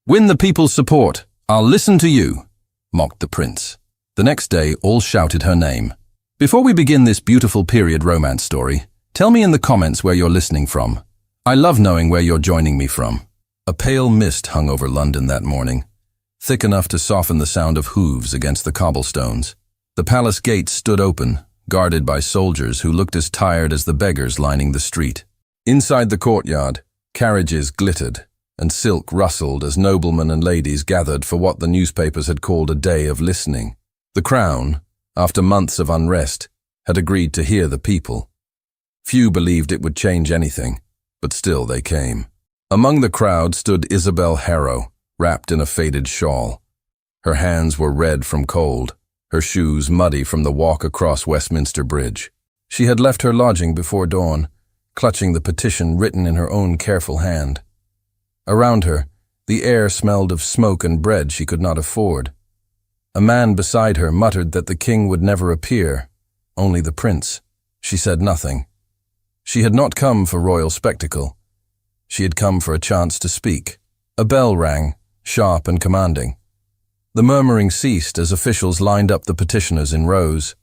Win the people's support. I'll listen to you, mocked the prince. The next day, all shouted her name. Before we begin this beautiful period romance story, tell me in the comments where you're listening from. I love knowing where you're joining me from. A pale mist hung over London that morning, thick enough to soften the sound of hooves against the cobblestones. The palace gates stood open, guarded by soldiers who looked as tired as the beggars lining the street. Inside the courtyard, carriages glittered, and silk rustled as noblemen and ladies gathered for what the newspapers had called a day of listening. The Crown, after months of unrest, had agreed to hear the people. Few believed it would change anything, but still they came. Among the crowd stood Isabel Harrow, wrapped in a faded shawl. Her hands were red from cold, her shoes muddy from the walk across Westminster Bridge. She had left her lodging before dawn, clutching the petition written in her own careful hand. Around her, the air smelled of smoke and bread she could not afford. A man beside her muttered that the king would never appear, only the prince. She said nothing. She had not come for royal spectacle. She had come for a chance to speak. A bell rang, sharp and commanding. The murmuring ceased as officials lined up the petitioners in rows.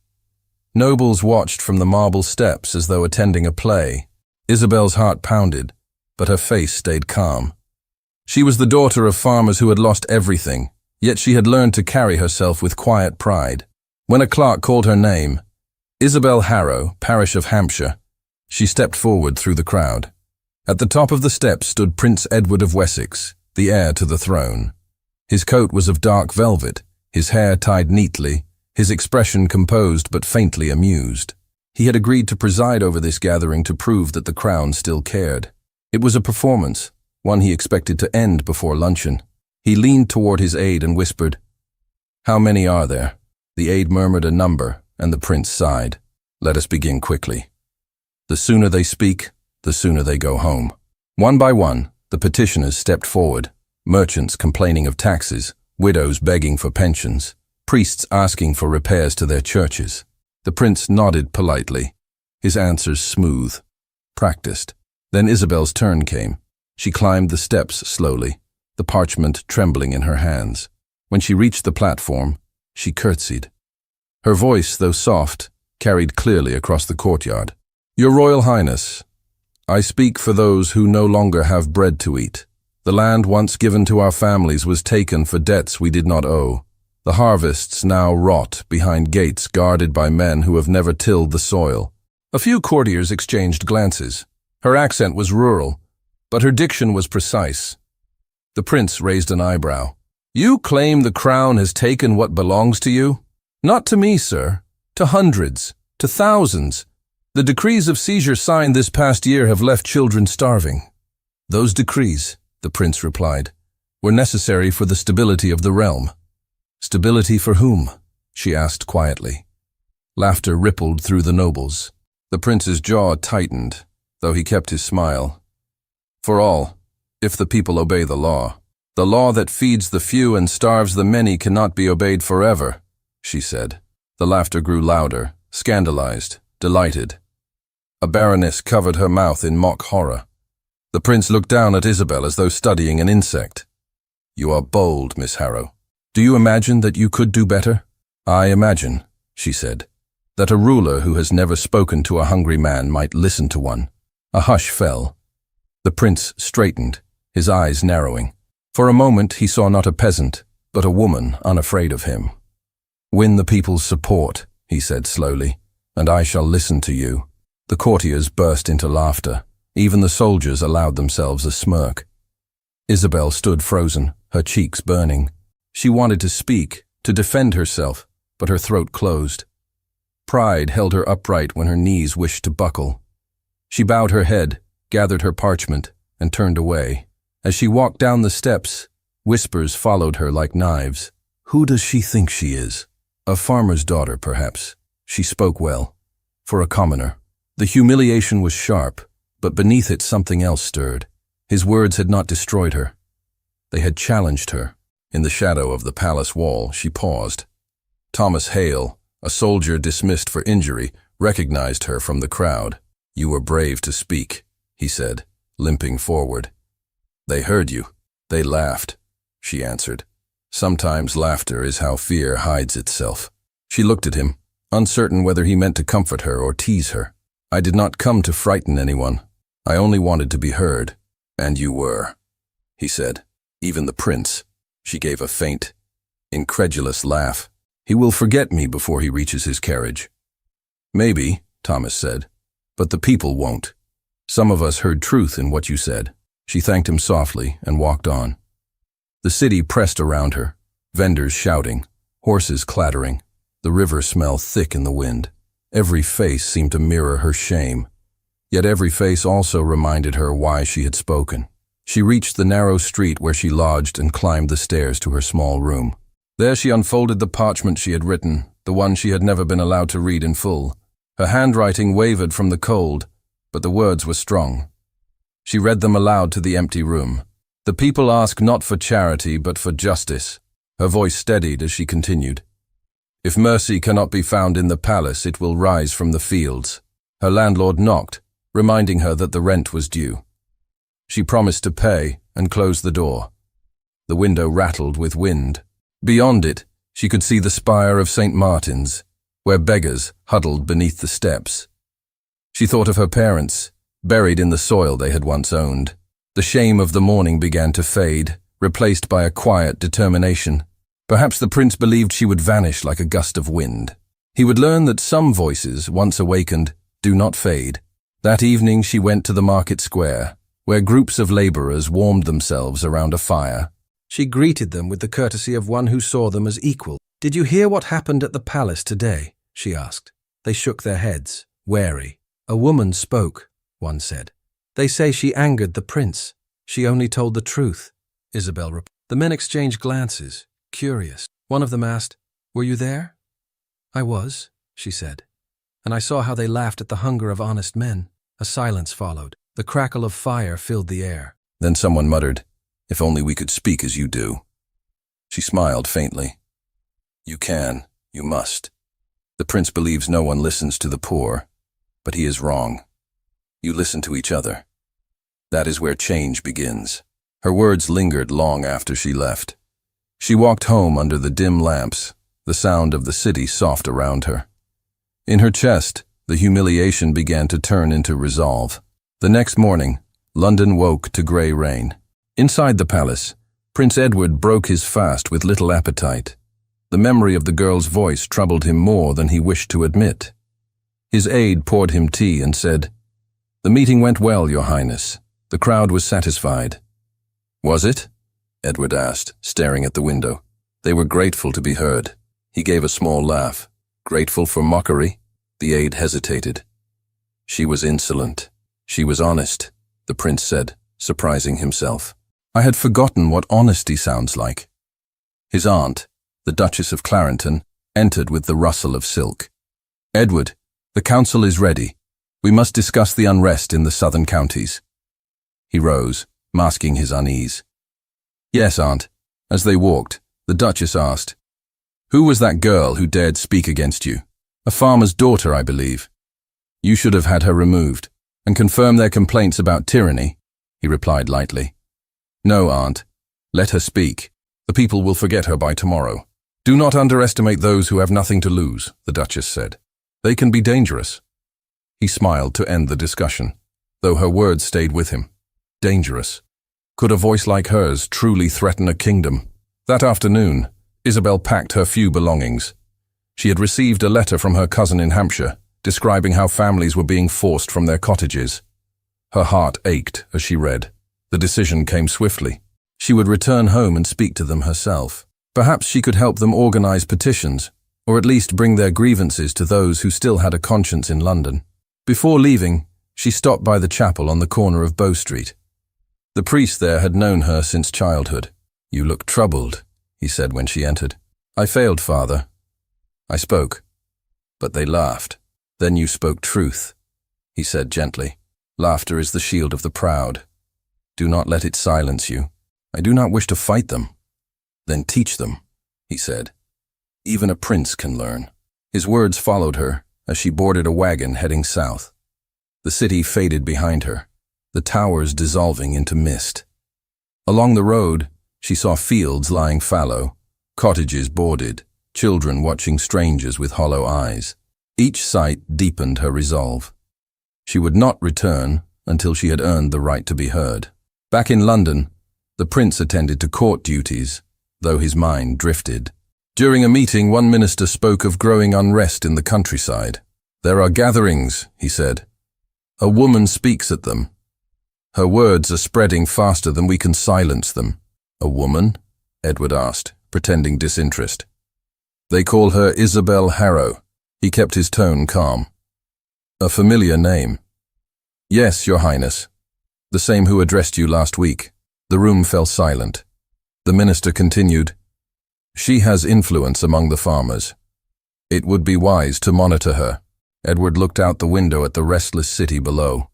Nobles watched from the marble steps as though attending a play. Isabel's heart pounded, but her face stayed calm. She was the daughter of farmers who had lost everything, yet she had learned to carry herself with quiet pride. When a clerk called her name, Isabel Harrow, parish of Hampshire, she stepped forward through the crowd. At the top of the steps stood Prince Edward of Wessex, the heir to the throne. His coat was of dark velvet, his hair tied neatly, his expression composed but faintly amused. He had agreed to preside over this gathering to prove that the crown still cared. It was a performance, one he expected to end before luncheon. He leaned toward his aide and whispered, "How many are there?" The aide murmured a number, and the prince sighed. "Let us begin quickly. The sooner they speak, the sooner they go home." One by one, the petitioners stepped forward, merchants complaining of taxes, widows begging for pensions, priests asking for repairs to their churches. The prince nodded politely, his answers smooth, practiced. Then Isabel's turn came. She climbed the steps slowly, the parchment trembling in her hands. When she reached the platform, she curtsied. Her voice, though soft, carried clearly across the courtyard. "Your Royal Highness, I speak for those who no longer have bread to eat. The land once given to our families was taken for debts we did not owe. The harvests now rot behind gates guarded by men who have never tilled the soil." A few courtiers exchanged glances. Her accent was rural, but her diction was precise. The prince raised an eyebrow. "You claim the crown has taken what belongs to you?" "Not to me, sir. To hundreds, to thousands. The decrees of seizure signed this past year have left children starving." "Those decrees," the prince replied, "were necessary for the stability of the realm." "Stability for whom?" she asked quietly. Laughter rippled through the nobles. The prince's jaw tightened, though he kept his smile. "For all, if the people obey the law. The law that feeds the few and starves the many cannot be obeyed forever," she said. The laughter grew louder, scandalized, delighted. A baroness covered her mouth in mock horror. The prince looked down at Isabel as though studying an insect. "You are bold, Miss Harrow. Do you imagine that you could do better?" "I imagine," she said, "that a ruler who has never spoken to a hungry man might listen to one." A hush fell. The prince straightened, his eyes narrowing. For a moment he saw not a peasant, but a woman unafraid of him. "Win the people's support," he said slowly, "and I shall listen to you." The courtiers burst into laughter. Even the soldiers allowed themselves a smirk. Isabel stood frozen, her cheeks burning. She wanted to speak, to defend herself, but her throat closed. Pride held her upright when her knees wished to buckle. She bowed her head, gathered her parchment, and turned away. As she walked down the steps, whispers followed her like knives. Who does she think she is? A farmer's daughter, perhaps. She spoke well. For a commoner. The humiliation was sharp, but beneath it something else stirred. His words had not destroyed her. They had challenged her. In the shadow of the palace wall, she paused. Thomas Hale, a soldier dismissed for injury, recognized her from the crowd. "You were brave to speak," he said, limping forward. "They heard you. They laughed. she answered. Sometimes laughter is how fear hides itself. She looked at him, uncertain whether he meant to comfort her or tease her. I did not come to frighten anyone. I only wanted to be heard. And you were, he said. Even the prince. She gave a faint, incredulous laugh. He will forget me before he reaches his carriage. Maybe, Thomas said, but the people won't. Some of us heard truth in what you said. She thanked him softly and walked on. The city pressed around her, vendors shouting, horses clattering, the river smelled thick in the wind. Every face seemed to mirror her shame, yet every face also reminded her why she had spoken. She reached the narrow street where she lodged and climbed the stairs to her small room. There she unfolded the parchment she had written, the one she had never been allowed to read in full. Her handwriting wavered from the cold, but the words were strong. She read them aloud to the empty room. The people ask not for charity, but for justice. Her voice steadied as she continued. If mercy cannot be found in the palace, it will rise from the fields. Her landlord knocked, reminding her that the rent was due. She promised to pay and closed the door. The window rattled with wind. Beyond it, she could see the spire of St. Martin's, where beggars huddled beneath the steps. She thought of her parents, buried in the soil they had once owned. The shame of the morning began to fade, replaced by a quiet determination. Perhaps the prince believed she would vanish like a gust of wind. He would learn that some voices, once awakened, do not fade. That evening she went to the market square, where groups of laborers warmed themselves around a fire. She greeted them with the courtesy of one who saw them as equal. "Did you hear what happened at the palace today?" she asked. They shook their heads, wary. "A woman spoke," one said. "They say she angered the prince. She only told the truth," Isabel replied. The men exchanged glances, curious. One of them asked, "Were you there?" "I was," she said. "And I saw how they laughed at the hunger of honest men." A silence followed. The crackle of fire filled the air. Then someone muttered, "If only we could speak as you do." She smiled faintly. "You can, you must. The prince believes no one listens to the poor, but he is wrong. You listen to each other. That is where change begins." Her words lingered long after she left. She walked home under the dim lamps, the sound of the city soft around her. In her chest, the humiliation began to turn into resolve. The next morning, London woke to grey rain. Inside the palace, Prince Edward broke his fast with little appetite. The memory of the girl's voice troubled him more than he wished to admit. His aide poured him tea and said, "The meeting went well, Your Highness. The crowd was satisfied." "Was it?" Edward asked, staring at the window. They were grateful to be heard. He gave a small laugh. "Grateful for mockery?" The aide hesitated. "She was insolent. She was honest," the prince said, surprising himself. "I had forgotten what honesty sounds like." His aunt, the Duchess of Clarendon, entered with the rustle of silk. "Edward, the council is ready. We must discuss the unrest in the southern counties." He rose, masking his unease. "Yes, Aunt." As they walked, the Duchess asked, "Who was that girl who dared speak against you? A farmer's daughter, I believe." "You should have had her removed and confirm their complaints about tyranny," he replied lightly. "No, Aunt. Let her speak. The people will forget her by tomorrow." "Do not underestimate those who have nothing to lose," the Duchess said. "They can be dangerous." He smiled to end the discussion, though her words stayed with him. Dangerous. Could a voice like hers truly threaten a kingdom? That afternoon, Isabel packed her few belongings. She had received a letter from her cousin in Hampshire, describing how families were being forced from their cottages. Her heart ached as she read. The decision came swiftly. She would return home and speak to them herself. Perhaps she could help them organize petitions, or at least bring their grievances to those who still had a conscience in London. Before leaving, she stopped by the chapel on the corner of Bow Street. The priest there had known her since childhood. "You look troubled," he said when she entered. "I failed, Father." I spoke, but they laughed. "Then you spoke truth," he said gently. "Laughter is the shield of the proud. Do not let it silence you. I do not wish to fight them." "Then teach them," he said. "Even a prince can learn." His words followed her as she boarded a wagon heading south. The city faded behind her, the towers dissolving into mist. Along the road, She saw fields lying fallow, cottages boarded, children watching strangers with hollow eyes. Each sight deepened her resolve. She would not return until she had earned the right to be heard. Back in London, the prince attended to court duties, though his mind drifted. During a meeting, one minister spoke of growing unrest in the countryside. "There are gatherings," he said. "A woman speaks at them. Her words are spreading faster than we can silence them." "A woman?" Edward asked, pretending disinterest. "They call her Isabel Harrow." He kept his tone calm. "A familiar name." "Yes, Your Highness. The same who addressed you last week." The room fell silent. The minister continued, "She has influence among the farmers. It would be wise to monitor her." Edward looked out the window at the restless city below.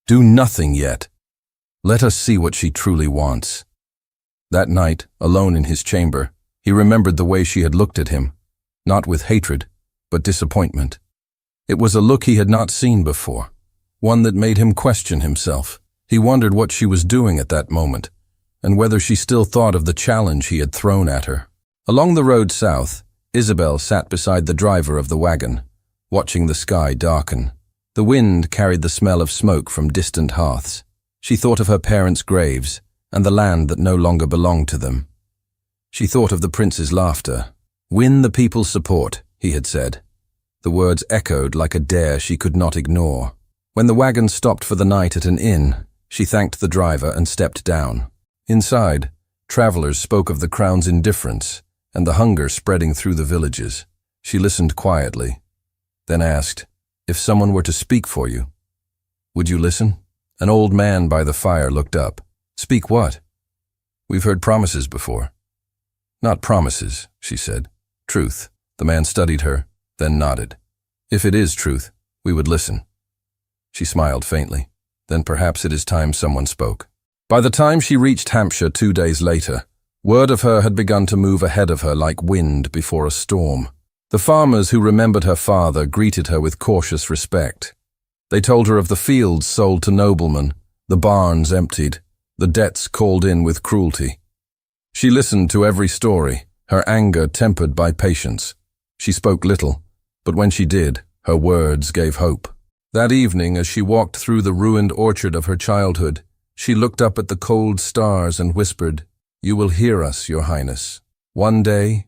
"Do nothing yet. Let us see what she truly wants." That night, alone in his chamber, he remembered the way she had looked at him, not with hatred, but disappointment. It was a look he had not seen before, one that made him question himself. He wondered what she was doing at that moment, and whether she still thought of the challenge he had thrown at her. Along the road south, Isabel sat beside the driver of the wagon, watching the sky darken. The wind carried the smell of smoke from distant hearths. She thought of her parents' graves and the land that no longer belonged to them. She thought of the prince's laughter. "Win the people's support," he had said. The words echoed like a dare she could not ignore. When the wagon stopped for the night at an inn, she thanked the driver and stepped down. Inside, travelers spoke of the crown's indifference and the hunger spreading through the villages. She listened quietly, then asked, "If someone were to speak for you, would you listen?" An old man by the fire looked up. "Speak what?" "We've heard promises before." "Not promises," she said. "Truth." The man studied her, then nodded. "If it is truth, we would listen." She smiled faintly. "Then perhaps it is time someone spoke." By the time she reached Hampshire 2 days later, word of her had begun to move ahead of her like wind before a storm. The farmers who remembered her father greeted her with cautious respect. They told her of the fields sold to noblemen, the barns emptied, the debts called in with cruelty. She listened to every story, her anger tempered by patience. She spoke little, but when she did, her words gave hope. That evening, as she walked through the ruined orchard of her childhood, she looked up at the cold stars and whispered, "You will hear us, Your Highness. One day,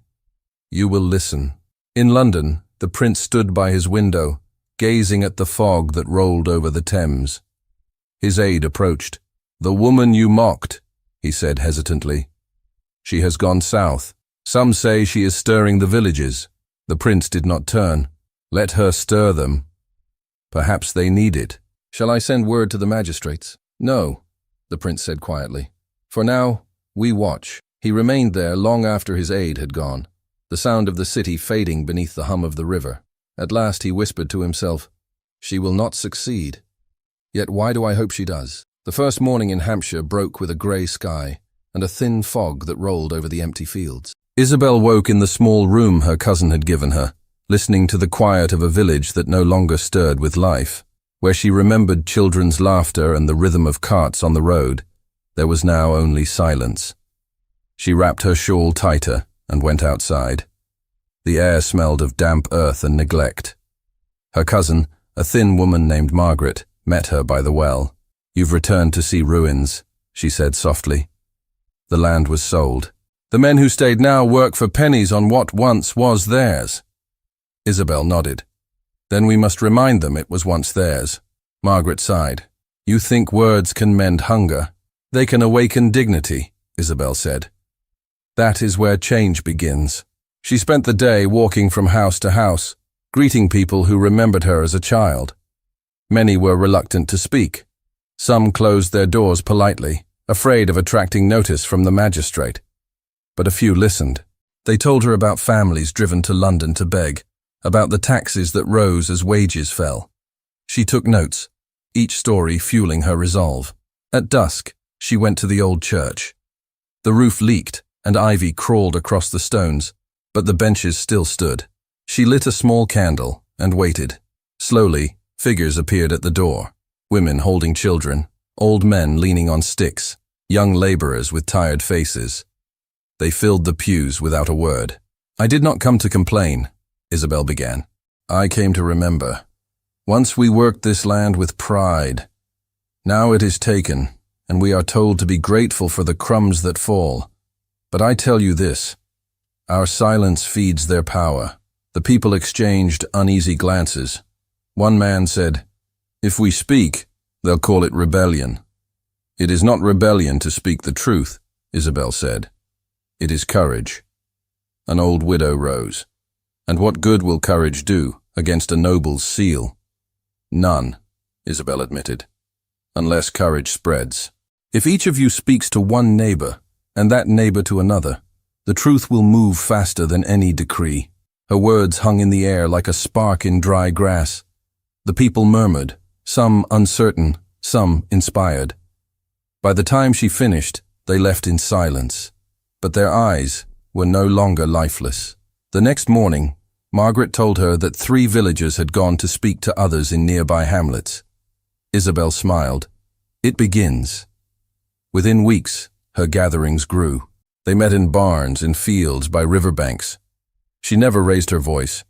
you will listen." In London, the prince stood by his window, gazing at the fog that rolled over the Thames. His aide approached. "The woman you mocked," he said hesitantly. "She has gone south. Some say she is stirring the villages." The prince did not turn. "Let her stir them. Perhaps they need it." "Shall I send word to the magistrates?" "No," the prince said quietly. "For now, we watch." He remained there long after his aide had gone, the sound of the city fading beneath the hum of the river. At last he whispered to himself, "She will not succeed. Yet why do I hope she does?" The first morning in Hampshire broke with a grey sky and a thin fog that rolled over the empty fields. Isabel woke in the small room her cousin had given her, listening to the quiet of a village that no longer stirred with life. Where she remembered children's laughter and the rhythm of carts on the road, there was now only silence. She wrapped her shawl tighter and went outside. The air smelled of damp earth and neglect. Her cousin, a thin woman named Margaret, met her by the well. "You've returned to see ruins," she said softly. "The land was sold. The men who stayed now work for pennies on what once was theirs." Isabel nodded. "Then we must remind them it was once theirs." Margaret sighed. "You think words can mend hunger? They can awaken dignity," Isabel said. "That is where change begins." She spent the day walking from house to house, greeting people who remembered her as a child. Many were reluctant to speak. Some closed their doors politely, afraid of attracting notice from the magistrate. But a few listened. They told her about families driven to London to beg, about the taxes that rose as wages fell. She took notes, each story fueling her resolve. At dusk, she went to the old church. The roof leaked and ivy crawled across the stones, but the benches still stood. She lit a small candle and waited. Slowly, figures appeared at the door. Women holding children, old men leaning on sticks. young laborers with tired faces. They filled the pews without a word. "I did not come to complain," Isabel began. "I came to remember. Once we worked this land with pride. Now it is taken, and we are told to be grateful for the crumbs that fall. But I tell you this, our silence feeds their power." The people exchanged uneasy glances. One man said, "If we speak, they'll call it rebellion." "It is not rebellion to speak the truth," Isabel said. "It is courage." An old widow rose. "And what good will courage do against a noble's seal?" "None," Isabel admitted, "unless courage spreads. If each of you speaks to one neighbor, and that neighbor to another, the truth will move faster than any decree." Her words hung in the air like a spark in dry grass. The people murmured, some uncertain, some inspired. By the time she finished, they left in silence, but their eyes were no longer lifeless. The next morning, Margaret told her that 3 villagers had gone to speak to others in nearby hamlets. Isabel smiled. "It begins." Within weeks, her gatherings grew. They met in barns, in fields, by riverbanks. She never raised her voice,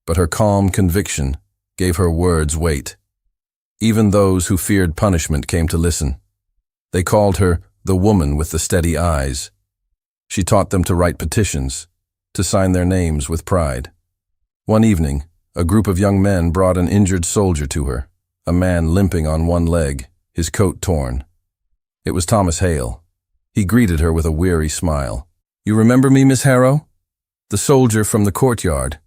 but her calm conviction gave her words weight. Even those who feared punishment came to listen. They called her the woman with the steady eyes. She taught them to write petitions, to sign their names with pride. One evening, a group of young men brought an injured soldier to her, a man limping on one leg, his coat torn. It was Thomas Hale. He greeted her with a weary smile. "You remember me, Miss Harrow? The soldier from the courtyard."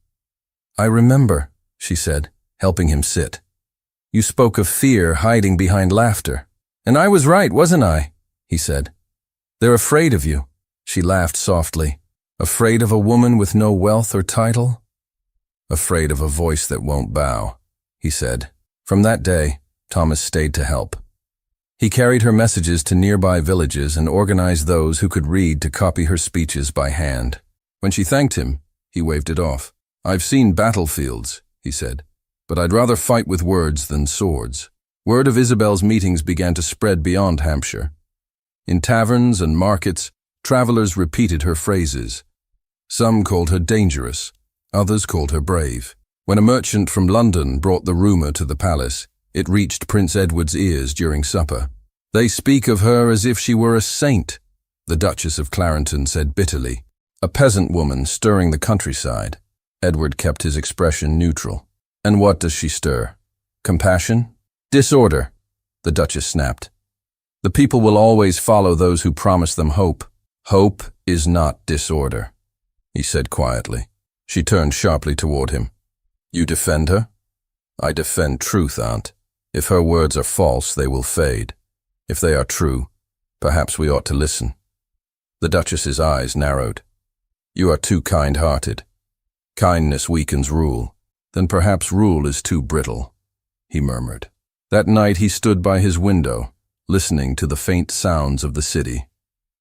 "I remember," she said, helping him sit. "You spoke of fear hiding behind laughter." "And I was right, wasn't I?" he said. "They're afraid of you." She laughed softly. "Afraid of a woman with no wealth or title?" "Afraid of a voice that won't bow," he said. From that day, Thomas stayed to help. He carried her messages to nearby villages and organized those who could read to copy her speeches by hand. When she thanked him, he waved it off. "I've seen battlefields," he said, "but I'd rather fight with words than swords." Word of Isabel's meetings began to spread beyond Hampshire. In taverns and markets, travelers repeated her phrases. Some called her dangerous, others called her brave. When a merchant from London brought the rumor to the palace, it reached Prince Edward's ears during supper. "They speak of her as if she were a saint," the Duchess of Clarendon said bitterly. "A peasant woman stirring the countryside." Edward kept his expression neutral. "And what does she stir? Compassion? Disorder," the Duchess snapped. "The people will always follow those who promise them hope. Hope is not disorder," he said quietly. She turned sharply toward him. "You defend her?" "I defend truth, Aunt. If her words are false, they will fade. If they are true, perhaps we ought to listen." The Duchess's eyes narrowed. "You are too kind-hearted. Kindness weakens rule. Then perhaps rule is too brittle," he murmured. That night he stood by his window, listening to the faint sounds of the city.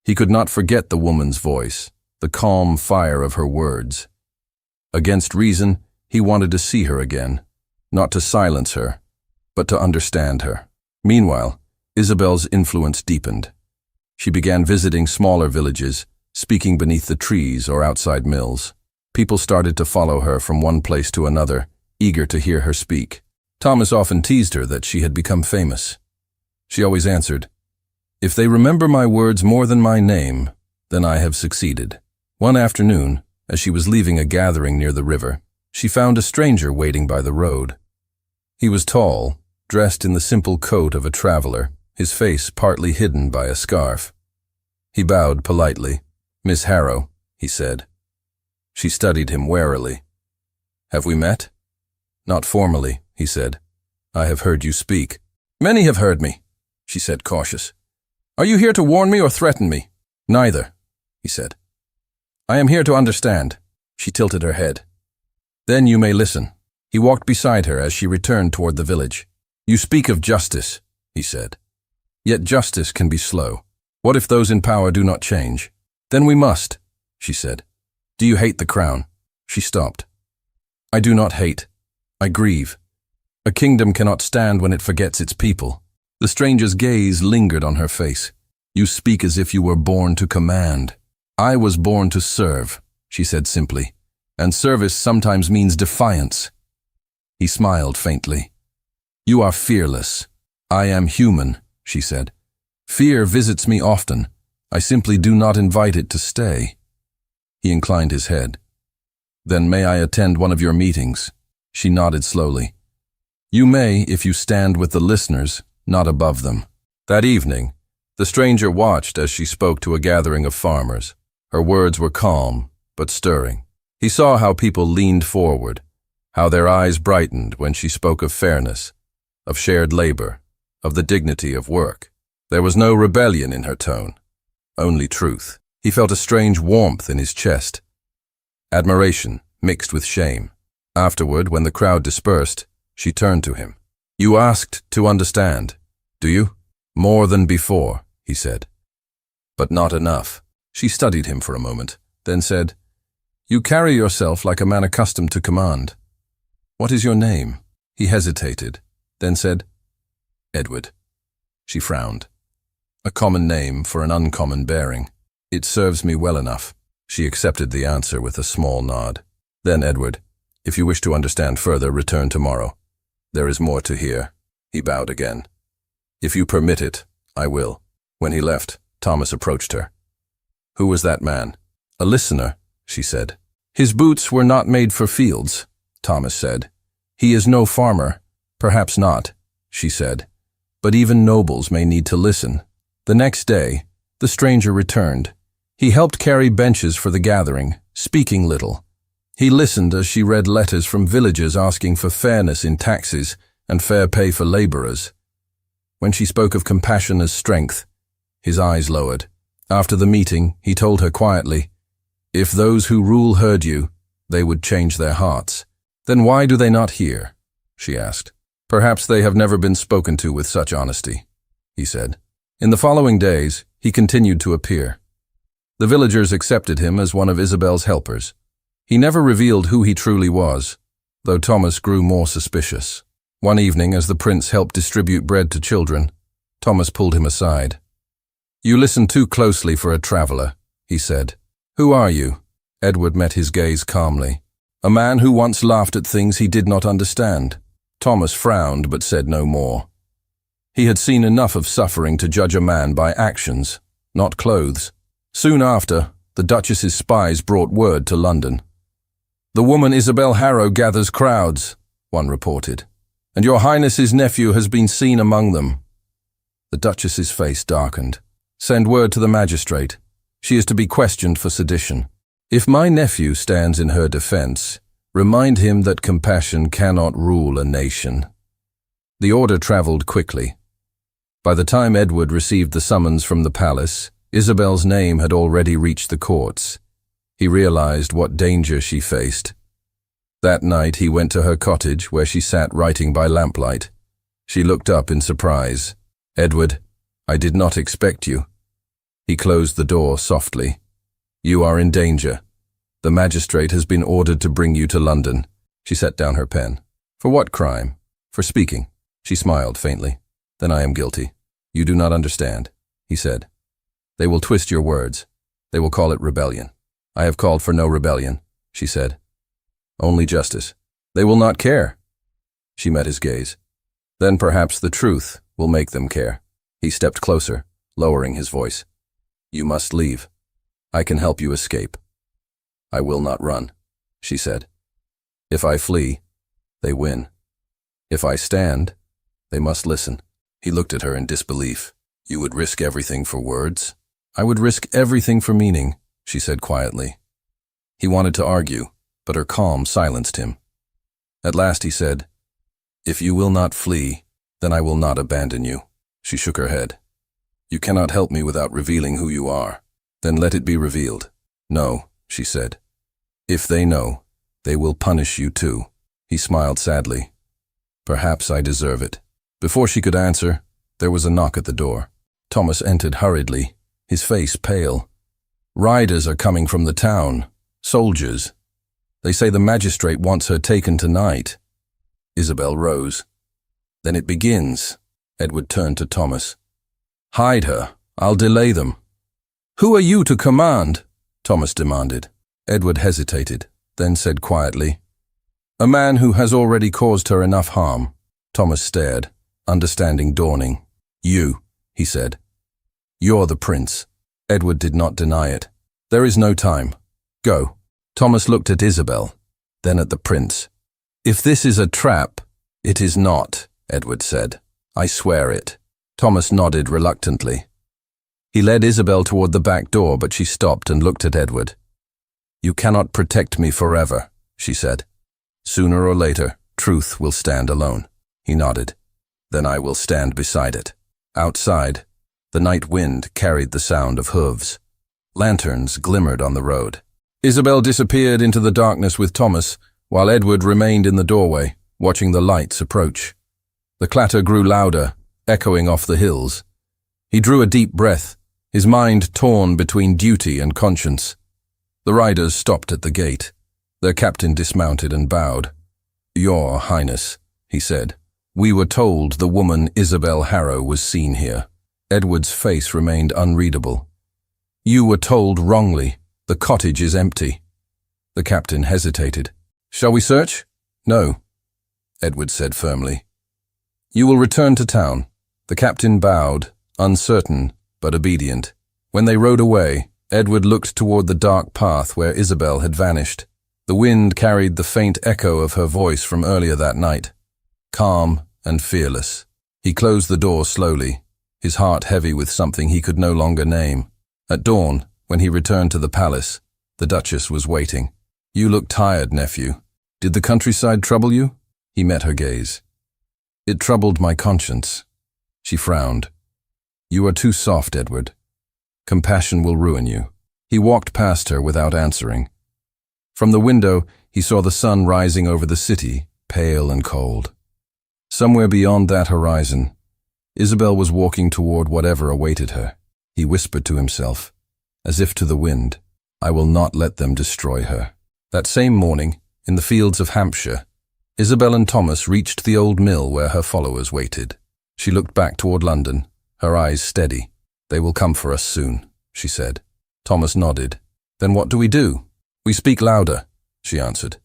He could not forget the woman's voice, the calm fire of her words. Against reason, he wanted to see her again, not to silence her, but to understand her. Meanwhile, Isabel's influence deepened. She began visiting smaller villages, speaking beneath the trees or outside mills. People started to follow her from one place to another, eager to hear her speak. Thomas often teased her that she had become famous. She always answered, "If they remember my words more than my name, then I have succeeded." One afternoon, as she was leaving a gathering near the river, she found a stranger waiting by the road. He was tall, dressed in the simple coat of a traveler, his face partly hidden by a scarf. He bowed politely. "Miss Harrow," he said. She studied him warily. "Have we met?" "Not formally," he said. "I have heard you speak." "Many have heard me," she said, cautious. "Are you here to warn me or threaten me?" "Neither," he said. "I am here to understand." She tilted her head. "Then you may listen." He walked beside her as she returned toward the village. "You speak of justice," he said. "Yet justice can be slow. What if those in power do not change?" "Then we must," she said. "Do you hate the crown?" She stopped. "I do not hate. I grieve. A kingdom cannot stand when it forgets its people." The stranger's gaze lingered on her face. You speak as if you were born to command. I was born to serve, she said simply, and service sometimes means defiance. He smiled faintly. You are fearless. I am human, she said. Fear visits me often. I simply do not invite it to stay. He inclined his head. Then may I attend one of your meetings? She nodded slowly. You may if you stand with the listeners, not above them. That evening, the stranger watched as she spoke to a gathering of farmers. Her words were calm, but stirring. He saw how people leaned forward, how their eyes brightened when she spoke of fairness, of shared labor, of the dignity of work. There was no rebellion in her tone, only truth. He felt a strange warmth in his chest, admiration mixed with shame. Afterward, when the crowd dispersed, she turned to him. You asked to understand, do you? More than before, he said. But not enough. She studied him for a moment, then said, You carry yourself like a man accustomed to command. What is your name? He hesitated, then said, Edward. She frowned. A common name for an uncommon bearing. It serves me well enough. She accepted the answer with a small nod. Then, Edward, if you wish to understand further, return tomorrow. There is more to hear. He bowed again. If you permit it, I will. When he left, Thomas approached her. Who was that man? A listener, she said. His boots were not made for fields, Thomas said. He is no farmer. Perhaps not, she said. But even nobles may need to listen. The next day, the stranger returned. He helped carry benches for the gathering, speaking little. He listened as she read letters from villagers asking for fairness in taxes and fair pay for laborers. When she spoke of compassion as strength, his eyes lowered. After the meeting, he told her quietly, If those who rule heard you, they would change their hearts. Then why do they not hear? She asked. Perhaps they have never been spoken to with such honesty, he said. In the following days, he continued to appear. The villagers accepted him as one of Isabel's helpers. He never revealed who he truly was, though Thomas grew more suspicious. One evening, as the prince helped distribute bread to children, Thomas pulled him aside. You listen too closely for a traveler, he said. Who are you? Edward met his gaze calmly. A man who once laughed at things he did not understand. Thomas frowned but said no more. He had seen enough of suffering to judge a man by actions, not clothes. Soon after, the Duchess's spies brought word to London. The woman Isabel Harrow gathers crowds, one reported, and your Highness's nephew has been seen among them. The Duchess's face darkened. Send word to the magistrate. She is to be questioned for sedition. If my nephew stands in her defense, remind him that compassion cannot rule a nation. The order traveled quickly. By the time Edward received the summons from the palace, Isabel's name had already reached the courts. He realized what danger she faced. That night he went to her cottage where she sat writing by lamplight. She looked up in surprise. Edward, I did not expect you. He closed the door softly. You are in danger. The magistrate has been ordered to bring you to London. She set down her pen. For what crime? For speaking. She smiled faintly. Then I am guilty. You do not understand, he said. They will twist your words. They will call it rebellion. I have called for no rebellion, she said. Only justice. They will not care. She met his gaze. Then perhaps the truth will make them care. He stepped closer, lowering his voice. You must leave. I can help you escape. I will not run, she said. If I flee, they win. If I stand, they must listen. He looked at her in disbelief. You would risk everything for words? I would risk everything for meaning, she said quietly. He wanted to argue, but her calm silenced him. At last he said, If you will not flee, then I will not abandon you. She shook her head. You cannot help me without revealing who you are. Then let it be revealed. No, she said. If they know, they will punish you too. He smiled sadly. Perhaps I deserve it. Before she could answer, there was a knock at the door. Thomas entered hurriedly, his face pale. Riders are coming from the town. Soldiers. They say the magistrate wants her taken tonight. Isabel rose. Then it begins. Edward turned to Thomas. Hide her, I'll delay them." "Who are you to command?" Thomas demanded. Edward hesitated, then said quietly, "A man who has already caused her enough harm." Thomas stared, understanding dawning. "You," he said. "You're the prince." Edward did not deny it. "There is no time. Go." Thomas looked at Isabel, then at the prince. "If this is a trap—" "It is not," Edward said. "I swear it." Thomas nodded reluctantly. He led Isabel toward the back door, but she stopped and looked at Edward. "You cannot protect me forever," she said. "Sooner or later, truth will stand alone." He nodded. "Then I will stand beside it." Outside, the night wind carried the sound of hooves. Lanterns glimmered on the road. Isabel disappeared into the darkness with Thomas, while Edward remained in the doorway, watching the lights approach. The clatter grew louder, echoing off the hills. He drew a deep breath, his mind torn between duty and conscience. The riders stopped at the gate. Their captain dismounted and bowed. "Your Highness," he said, "we were told the woman Isabel Harrow was seen here." Edward's face remained unreadable. "You were told wrongly. The cottage is empty." The captain hesitated. "Shall we search?" "No," Edward said firmly. "You will return to town." The captain bowed, uncertain but obedient. When they rode away, Edward looked toward the dark path where Isabel had vanished. The wind carried the faint echo of her voice from earlier that night. Calm and fearless. He closed the door slowly, his heart heavy with something he could no longer name. At dawn, when he returned to the palace, the Duchess was waiting. "You look tired, nephew. Did the countryside trouble you?" He met her gaze. "It troubled my conscience." She frowned. "You are too soft, Edward. Compassion will ruin you." He walked past her without answering. From the window, he saw the sun rising over the city, pale and cold. Somewhere beyond that horizon, Isabel was walking toward whatever awaited her. He whispered to himself, as if to the wind, "I will not let them destroy her." That same morning, in the fields of Hampshire, Isabel and Thomas reached the old mill where her followers waited. She looked back toward London, her eyes steady. "They will come for us soon," she said. Thomas nodded. "Then what do we do?" "We speak louder," she answered.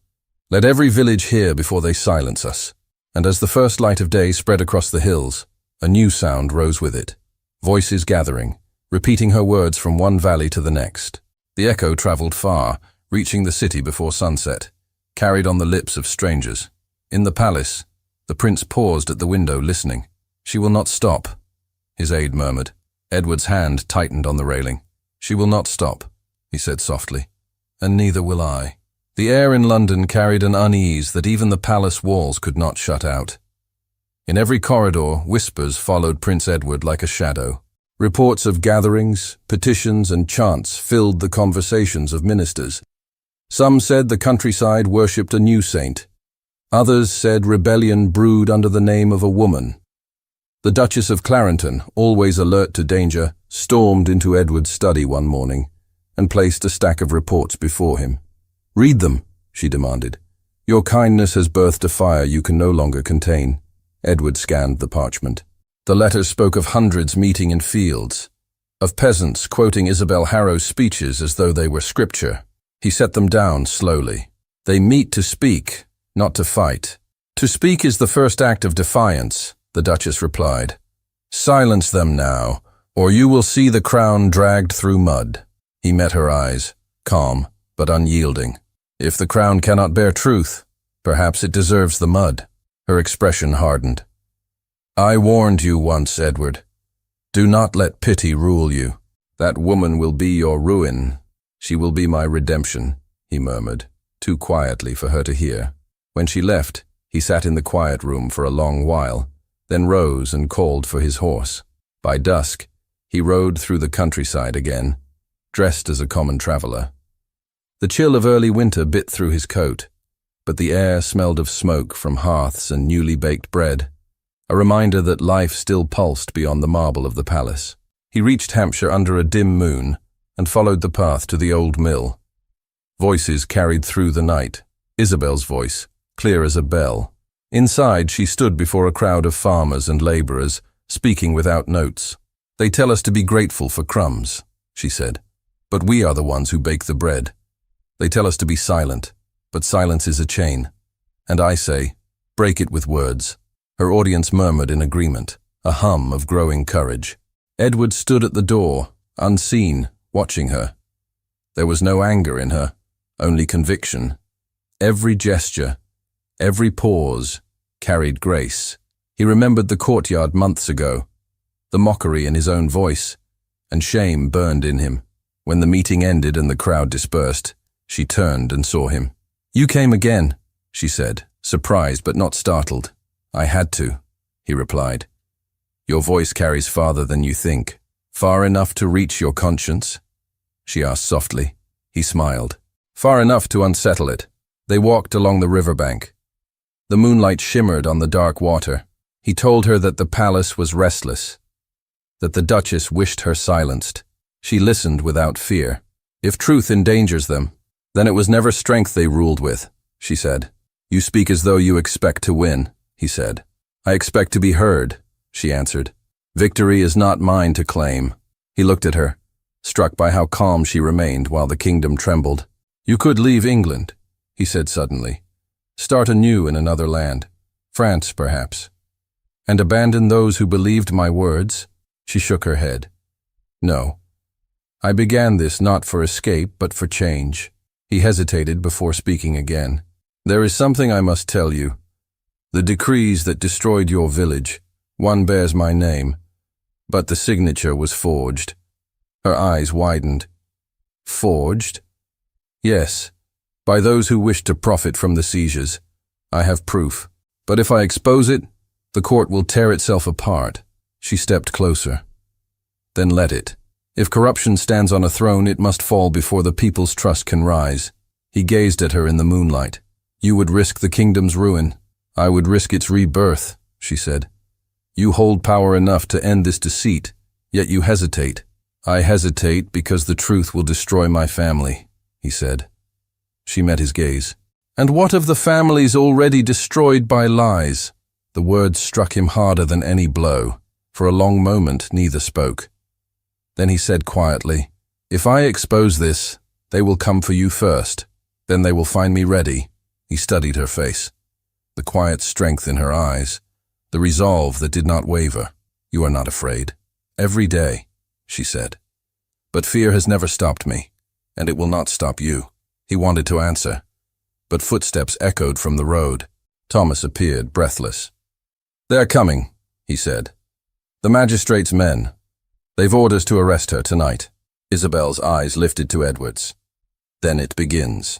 "Let every village hear before they silence us." And as the first light of day spread across the hills, a new sound rose with it. Voices gathering, repeating her words from one valley to the next. The echo traveled far, reaching the city before sunset, carried on the lips of strangers. In the palace, the prince paused at the window listening. "She will not stop," his aide murmured. Edward's hand tightened on the railing. "She will not stop," he said softly. "And neither will I." The air in London carried an unease that even the palace walls could not shut out. In every corridor, whispers followed Prince Edward like a shadow. Reports of gatherings, petitions, and chants filled the conversations of ministers. Some said the countryside worshipped a new saint. Others said rebellion brewed under the name of a woman. The Duchess of Clarendon, always alert to danger, stormed into Edward's study one morning and placed a stack of reports before him. "Read them," she demanded. "Your kindness has birthed a fire you can no longer contain." Edward scanned the parchment. The letters spoke of hundreds meeting in fields, of peasants quoting Isabel Harrow's speeches as though they were scripture. He set them down slowly. "They meet to speak, not to fight." "To speak is the first act of defiance," the Duchess replied. "Silence them now, or you will see the crown dragged through mud." He met her eyes, calm but unyielding. "If the crown cannot bear truth, perhaps it deserves the mud." Her expression hardened. "I warned you once, Edward. Do not let pity rule you. That woman will be your ruin. She will be my redemption," he murmured, too quietly for her to hear. When she left, he sat in the quiet room for a long while, then rose and called for his horse. By dusk, he rode through the countryside again, dressed as a common traveler. The chill of early winter bit through his coat, but the air smelled of smoke from hearths and newly baked bread, a reminder that life still pulsed beyond the marble of the palace. He reached Hampshire under a dim moon and followed the path to the old mill. Voices carried through the night, Isabel's voice, clear as a bell. Inside, she stood before a crowd of farmers and laborers, speaking without notes. They tell us to be grateful for crumbs, she said, but we are the ones who bake the bread. They tell us to be silent, but silence is a chain. And I say, break it with words. Her audience murmured in agreement, a hum of growing courage. Edward stood at the door, unseen, watching her. There was no anger in her, only conviction. Every gesture, every pause, carried grace. He remembered the courtyard months ago, the mockery in his own voice, and shame burned in him. When the meeting ended and the crowd dispersed, she turned and saw him. "You came again," she said, surprised but not startled. "I had to," he replied. "Your voice carries farther than you think. Far enough to reach your conscience?" she asked softly. He smiled. "Far enough to unsettle it." They walked along the riverbank. The moonlight shimmered on the dark water. He told her that the palace was restless, that the Duchess wished her silenced. She listened without fear. "If truth endangers them, then it was never strength they ruled with," she said. "You speak as though you expect to win," he said. "I expect to be heard," she answered. "Victory is not mine to claim." He looked at her, struck by how calm she remained while the kingdom trembled. "You could leave England," he said suddenly. "Start anew in another land, France perhaps, and abandon those who believed my words." She shook her head. "No. I began this not for escape but for change." He hesitated before speaking again. "There is something I must tell you. The decrees that destroyed your village, one bears my name, but the signature was forged." Her eyes widened. "Forged?" "Yes, by those who wish to profit from the seizures. I have proof. But if I expose it, the court will tear itself apart." She stepped closer. "Then let it. If corruption stands on a throne, it must fall before the people's trust can rise." He gazed at her in the moonlight. "You would risk the kingdom's ruin. I would risk its rebirth," she said. "You hold power enough to end this deceit, yet you hesitate." "I hesitate because the truth will destroy my family," he said. She met his gaze. "And what of the families already destroyed by lies?" The words struck him harder than any blow. For a long moment, neither spoke. Then he said quietly, "If I expose this, they will come for you first. Then they will find me ready." He studied her face, the quiet strength in her eyes, the resolve that did not waver. "You are not afraid." "Every day," she said. "But fear has never stopped me, and it will not stop you." He wanted to answer, but footsteps echoed from the road. Thomas appeared, breathless. "They're coming," he said. "The magistrate's men. They've orders to arrest her tonight." Isabel's eyes lifted to Edward's. "Then it begins."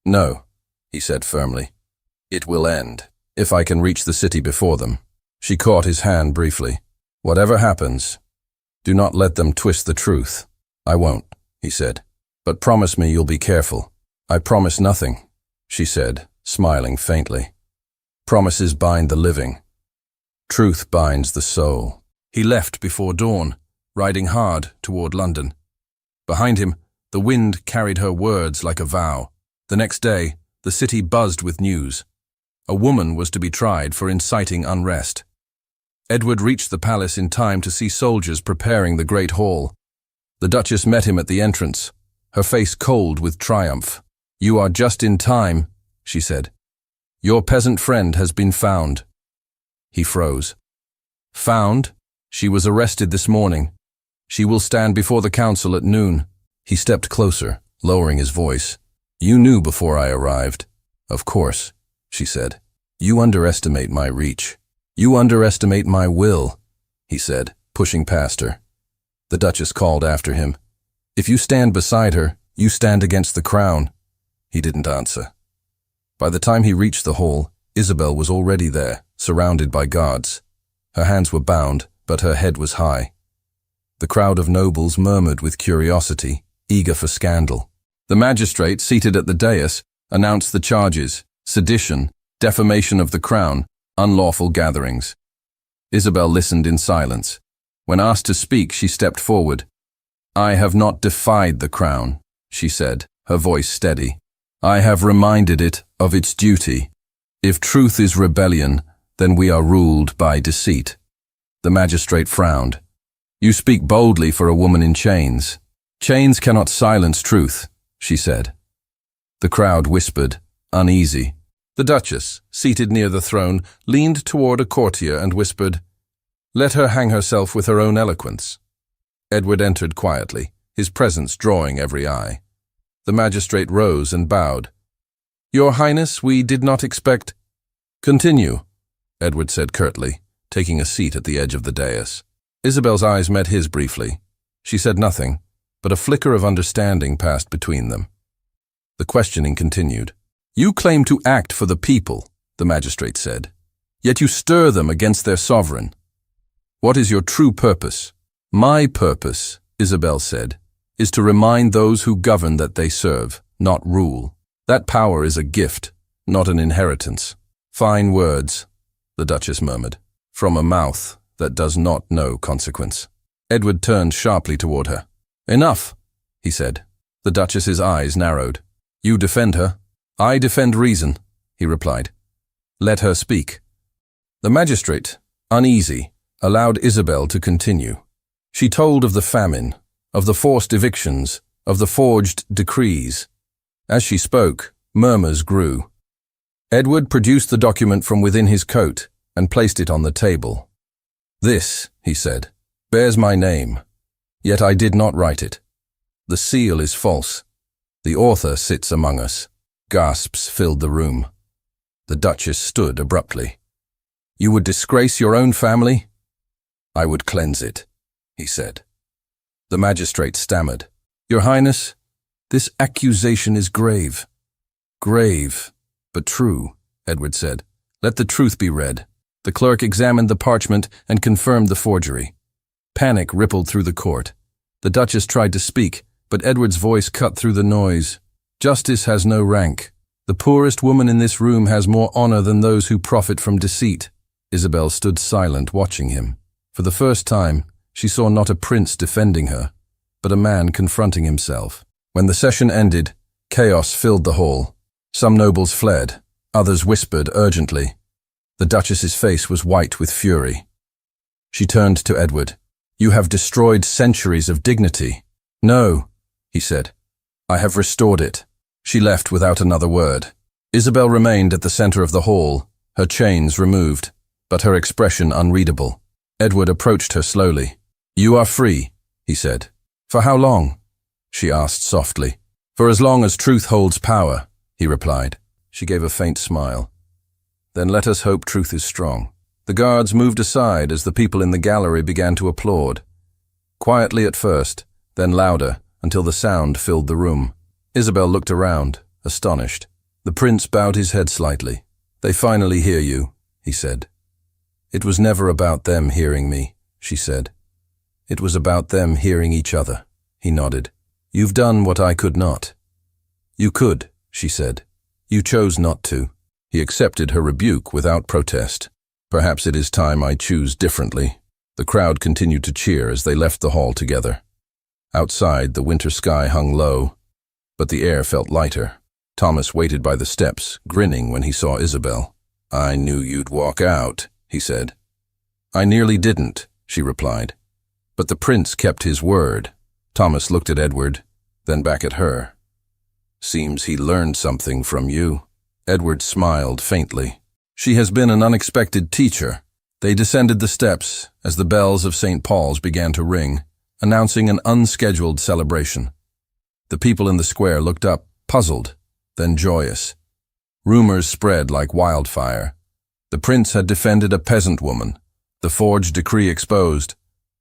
"No," he said firmly. "It will end, if I can reach the city before them." She caught his hand briefly. "Whatever happens, do not let them twist the truth." "I won't," he said. "But promise me you'll be careful." "I promise nothing," she said, smiling faintly. "Promises bind the living. Truth binds the soul." He left before dawn, riding hard toward London. Behind him, the wind carried her words like a vow. The next day, the city buzzed with news. A woman was to be tried for inciting unrest. Edward reached the palace in time to see soldiers preparing the great hall. The Duchess met him at the entrance, her face cold with triumph. "You are just in time," she said. "Your peasant friend has been found." He froze. "Found? She was arrested this morning. She will stand before the council at noon." He stepped closer, lowering his voice. "You knew before I arrived." "Of course," she said. "You underestimate my reach. You underestimate my will," he said, pushing past her. The Duchess called after him. "If you stand beside her, you stand against the crown." He didn't answer. By the time he reached the hall, Isabel was already there, surrounded by guards. Her hands were bound, but her head was high. The crowd of nobles murmured with curiosity, eager for scandal. The magistrate, seated at the dais, announced the charges: sedition, defamation of the crown, unlawful gatherings. Isabel listened in silence. When asked to speak, she stepped forward. "I have not defied the crown," she said, her voice steady. "I have reminded it of its duty. If truth is rebellion, then we are ruled by deceit." The magistrate frowned. You speak boldly for a woman in chains. Chains cannot silence truth, she said. The crowd whispered, uneasy. The Duchess, seated near the throne, leaned toward a courtier and whispered, "Let her hang herself with her own eloquence." Edward entered quietly, his presence drawing every eye. The magistrate rose and bowed. "Your Highness, we did not expect—" "Continue," Edward said curtly, taking a seat at the edge of the dais. Isabel's eyes met his briefly. She said nothing, but a flicker of understanding passed between them. The questioning continued. "You claim to act for the people," the magistrate said, "yet you stir them against their sovereign. What is your true purpose?" "My purpose," Isabel said, "is to remind those who govern that they serve, not rule. That power is a gift, not an inheritance." "Fine words," the Duchess murmured, "from a mouth that does not know consequence." Edward turned sharply toward her. "Enough," he said. The Duchess's eyes narrowed. "You defend her." "I defend reason," he replied. "Let her speak." The magistrate, uneasy, allowed Isabel to continue. She told of the famine, of the forced evictions, of the forged decrees. As she spoke, murmurs grew. Edward produced the document from within his coat and placed it on the table. "This," he said, "bears my name, yet I did not write it. The seal is false. The author sits among us." Gasps filled the room. The Duchess stood abruptly. "You would disgrace your own family?" "I would cleanse it," he said. The magistrate stammered. "Your Highness, this accusation is grave." "Grave, but true," Edward said. "Let the truth be read." The clerk examined the parchment and confirmed the forgery. Panic rippled through the court. The Duchess tried to speak, but Edward's voice cut through the noise. "Justice has no rank. The poorest woman in this room has more honor than those who profit from deceit." Isabel stood silent, watching him. For the first time, she saw not a prince defending her, but a man confronting himself. When the session ended, chaos filled the hall. Some nobles fled, others whispered urgently. The Duchess's face was white with fury. She turned to Edward. "You have destroyed centuries of dignity." "No," he said. "I have restored it." She left without another word. Isabel remained at the center of the hall, her chains removed, but her expression unreadable. Edward approached her slowly. "You are free," he said. "For how long?" she asked softly. "For as long as truth holds power," he replied. She gave a faint smile. "Then let us hope truth is strong." The guards moved aside as the people in the gallery began to applaud. Quietly at first, then louder, until the sound filled the room. Isabel looked around, astonished. The prince bowed his head slightly. "They finally hear you," he said. "It was never about them hearing me," she said. "It was about them hearing each other," he nodded. "You've done what I could not." "You could," she said. "You chose not to." He accepted her rebuke without protest. "Perhaps it is time I choose differently." The crowd continued to cheer as they left the hall together. Outside, the winter sky hung low, but the air felt lighter. Thomas waited by the steps, grinning when he saw Isabel. "I knew you'd walk out," he said. "I nearly didn't," she replied. "But the prince kept his word." Thomas looked at Edward, then back at her. "Seems he learned something from you." Edward smiled faintly. "She has been an unexpected teacher." They descended the steps as the bells of St. Paul's began to ring, announcing an unscheduled celebration. The people in the square looked up, puzzled, then joyous. Rumors spread like wildfire. The prince had defended a peasant woman, the forged decree exposed,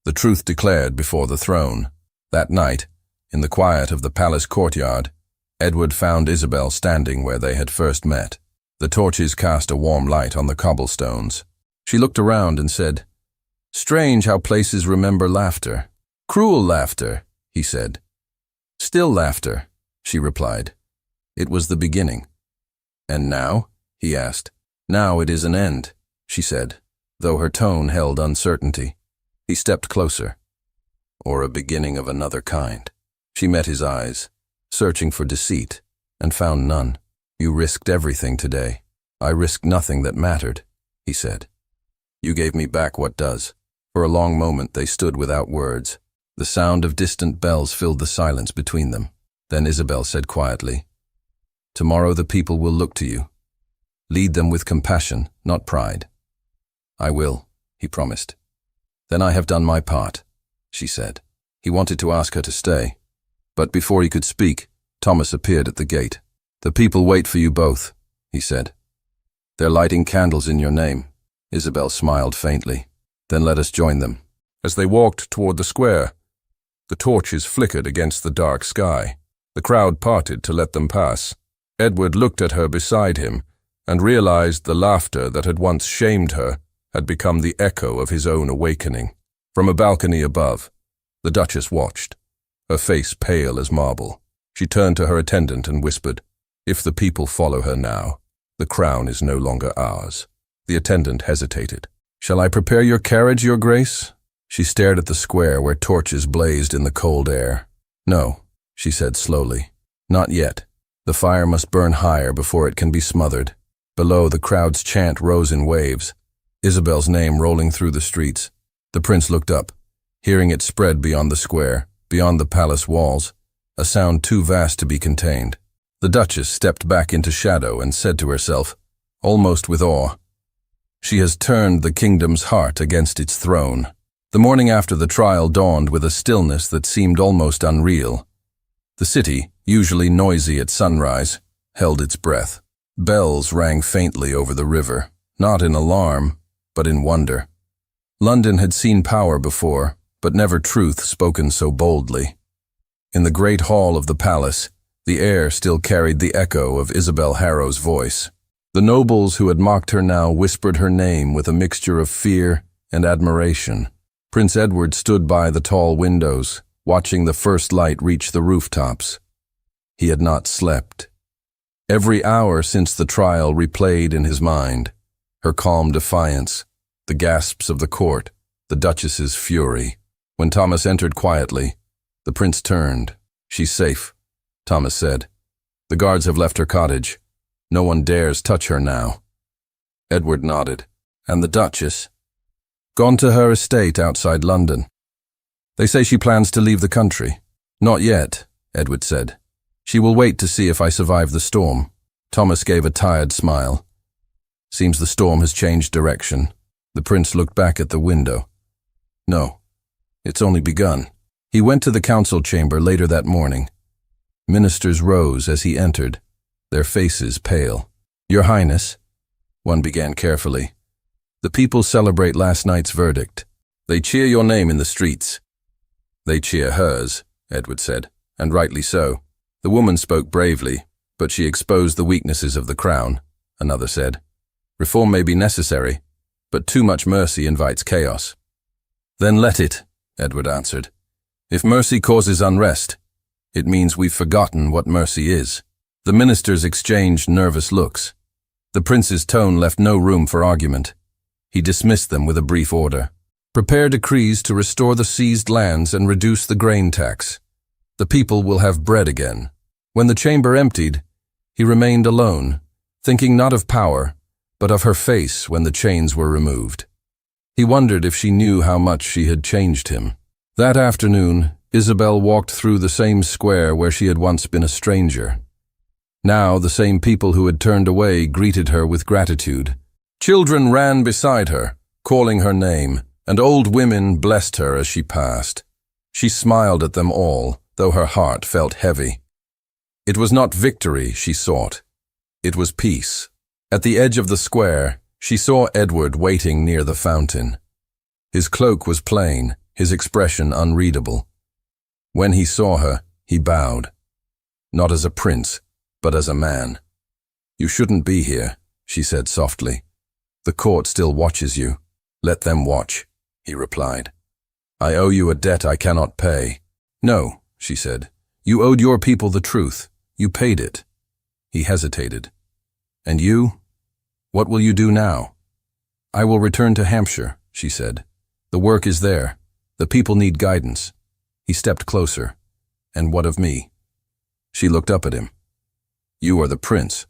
the truth declared before the throne. That night, in the quiet of the palace courtyard, Edward found Isabel standing where they had first met. The torches cast a warm light on the cobblestones. She looked around and said, "Strange how places remember laughter." "Cruel laughter," he said. "Still laughter," she replied. "It was the beginning." "And now?" he asked. "Now it is an end," she said, though her tone held uncertainty. He stepped closer. "Or a beginning of another kind." She met his eyes, searching for deceit, and found none. "You risked everything today." "I risked nothing that mattered," he said. "You gave me back what does." For a long moment they stood without words. The sound of distant bells filled the silence between them. Then Isabel said quietly, "Tomorrow the people will look to you. Lead them with compassion, not pride." "I will," he promised. "Then I have done my part," she said. He wanted to ask her to stay, but before he could speak, Thomas appeared at the gate. "The people wait for you both," he said. "They're lighting candles in your name." Isabel smiled faintly. "Then let us join them." As they walked toward the square, the torches flickered against the dark sky. The crowd parted to let them pass. Edward looked at her beside him and realized the laughter that had once shamed her had become the echo of his own awakening. From a balcony above, the Duchess watched, her face pale as marble. She turned to her attendant and whispered, "If the people follow her now, the crown is no longer ours." The attendant hesitated. "Shall I prepare your carriage, Your Grace?" She stared at the square where torches blazed in the cold air. "No," she said slowly. "Not yet. The fire must burn higher before it can be smothered." Below, the crowd's chant rose in waves, Isabel's name rolling through the streets. The prince looked up, hearing it spread beyond the square, beyond the palace walls, a sound too vast to be contained. The Duchess stepped back into shadow and said to herself, almost with awe, "She has turned the kingdom's heart against its throne." The morning after the trial dawned with a stillness that seemed almost unreal. The city, usually noisy at sunrise, held its breath. Bells rang faintly over the river, not in alarm, but in wonder. London had seen power before, but never truth spoken so boldly. In the great hall of the palace, the air still carried the echo of Isabel Harrow's voice. The nobles who had mocked her now whispered her name with a mixture of fear and admiration. Prince Edward stood by the tall windows, watching the first light reach the rooftops. He had not slept. Every hour since the trial replayed in his mind, her calm defiance, the gasps of the court, the Duchess's fury. When Thomas entered quietly, the prince turned. "She's safe," Thomas said. "The guards have left her cottage. No one dares touch her now." Edward nodded. "And the Duchess?" "Gone to her estate outside London. They say she plans to leave the country." "Not yet," Edward said. "She will wait to see if I survive the storm." Thomas gave a tired smile. "Seems the storm has changed direction." The prince looked back at the window. "No, it's only begun." He went to the council chamber later that morning. Ministers rose as he entered, their faces pale. "Your Highness," one began carefully, "the people celebrate last night's verdict. They cheer your name in the streets." "They cheer hers," Edward said, "and rightly so." "The woman spoke bravely, but she exposed the weaknesses of the crown," another said. "Reform may be necessary, but too much mercy invites chaos." "Then let it," Edward answered. "If mercy causes unrest, it means we've forgotten what mercy is." The ministers exchanged nervous looks. The prince's tone left no room for argument. He dismissed them with a brief order. "Prepare decrees to restore the seized lands and reduce the grain tax. The people will have bread again." When the chamber emptied, he remained alone, thinking not of power, but of her face when the chains were removed. He wondered if she knew how much she had changed him. That afternoon, Isabel walked through the same square where she had once been a stranger. Now the same people who had turned away greeted her with gratitude. Children ran beside her, calling her name, and old women blessed her as she passed. She smiled at them all, though her heart felt heavy. It was not victory she sought. It was peace. At the edge of the square, she saw Edward waiting near the fountain. His cloak was plain, his expression unreadable. When he saw her, he bowed. Not as a prince, but as a man. "You shouldn't be here," she said softly. "The court still watches you. Let them watch," he replied. "I owe you a debt I cannot pay." "No," she said. "You owed your people the truth. You paid it." He hesitated. "And you? What will you do now?" "I will return to Hampshire," she said. "The work is there. The people need guidance." He stepped closer. "And what of me?" She looked up at him. "You are the prince.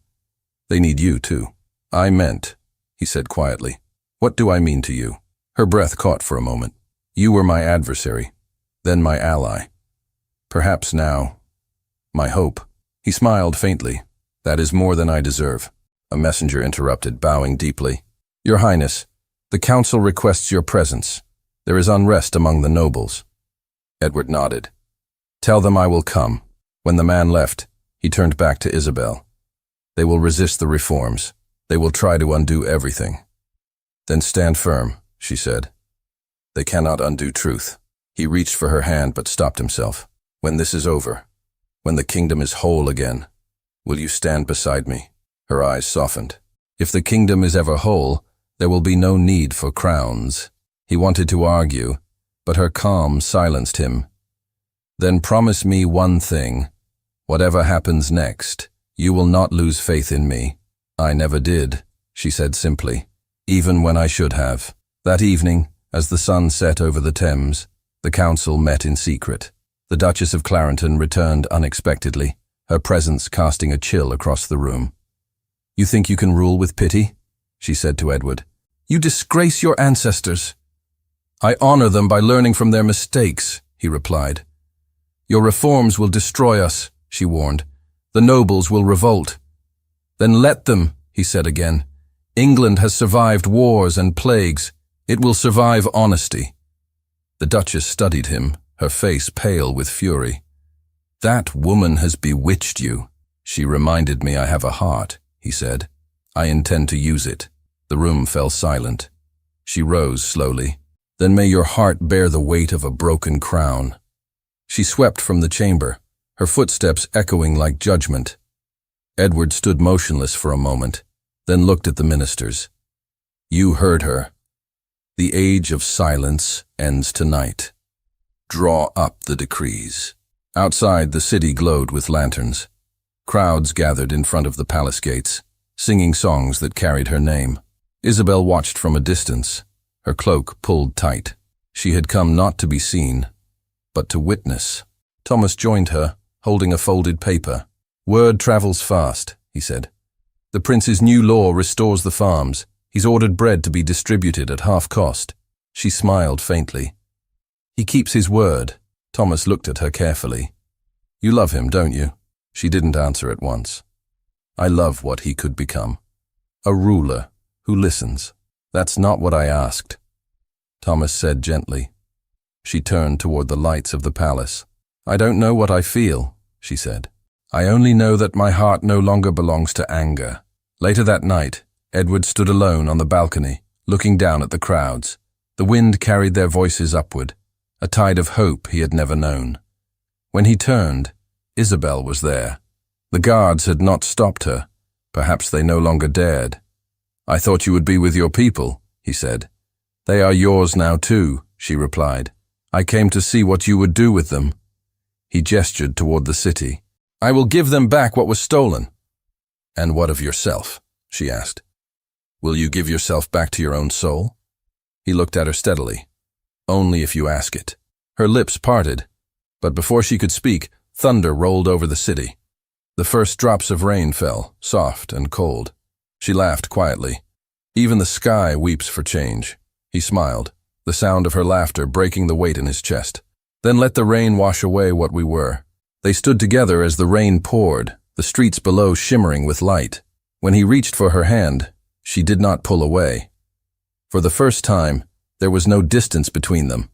They need you too." "I meant," he said quietly. "What do I mean to you?" Her breath caught for a moment. You were my adversary, then my ally. Perhaps now, my hope. He smiled faintly. That is more than I deserve. A messenger interrupted, bowing deeply. Your Highness, the council requests your presence. There is unrest among the nobles. Edward nodded. Tell them I will come. When the man left, he turned back to Isabel. They will resist the reforms. They will try to undo everything. Then stand firm, she said. They cannot undo truth. He reached for her hand but stopped himself. When this is over, when the kingdom is whole again, will you stand beside me? Her eyes softened. If the kingdom is ever whole, there will be no need for crowns. He wanted to argue, but her calm silenced him. Then promise me one thing. Whatever happens next, you will not lose faith in me. I never did, she said simply, even when I should have. That evening, as the sun set over the Thames, the council met in secret. The Duchess of Clarendon returned unexpectedly, her presence casting a chill across the room. You think you can rule with pity? She said to Edward. You disgrace your ancestors. I honor them by learning from their mistakes, he replied. Your reforms will destroy us, she warned. The nobles will revolt. Then let them, he said again. England has survived wars and plagues. It will survive honesty. The Duchess studied him, her face pale with fury. That woman has bewitched you. She reminded me I have a heart, he said. I intend to use it. The room fell silent. She rose slowly. Then may your heart bear the weight of a broken crown. She swept from the chamber, her footsteps echoing like judgment. Edward stood motionless for a moment, then looked at the ministers. You heard her. The age of silence ends tonight. Draw up the decrees. Outside, the city glowed with lanterns. Crowds gathered in front of the palace gates, singing songs that carried her name. Isabel watched from a distance, her cloak pulled tight. She had come not to be seen, but to witness. Thomas joined her, holding a folded paper. Word travels fast, he said. The prince's new law restores the farms. He's ordered bread to be distributed at half cost. She smiled faintly. He keeps his word. Thomas looked at her carefully. You love him, don't you? She didn't answer at once. I love what he could become. A ruler who listens. That's not what I asked, Thomas said gently. She turned toward the lights of the palace. I don't know what I feel, she said. I only know that my heart no longer belongs to anger. Later that night, Edward stood alone on the balcony, looking down at the crowds. The wind carried their voices upward, a tide of hope he had never known. When he turned, Isabel was there. The guards had not stopped her. Perhaps they no longer dared. I thought you would be with your people, he said. They are yours now too, she replied. I came to see what you would do with them. He gestured toward the city. I will give them back what was stolen. And what of yourself? She asked. Will you give yourself back to your own soul? He looked at her steadily. Only if you ask it. Her lips parted, but before she could speak, thunder rolled over the city. The first drops of rain fell, soft and cold. She laughed quietly. Even the sky weeps for change. He smiled, the sound of her laughter breaking the weight in his chest. Then let the rain wash away what we were. They stood together as the rain poured, the streets below shimmering with light. When he reached for her hand, she did not pull away. For the first time, there was no distance between them,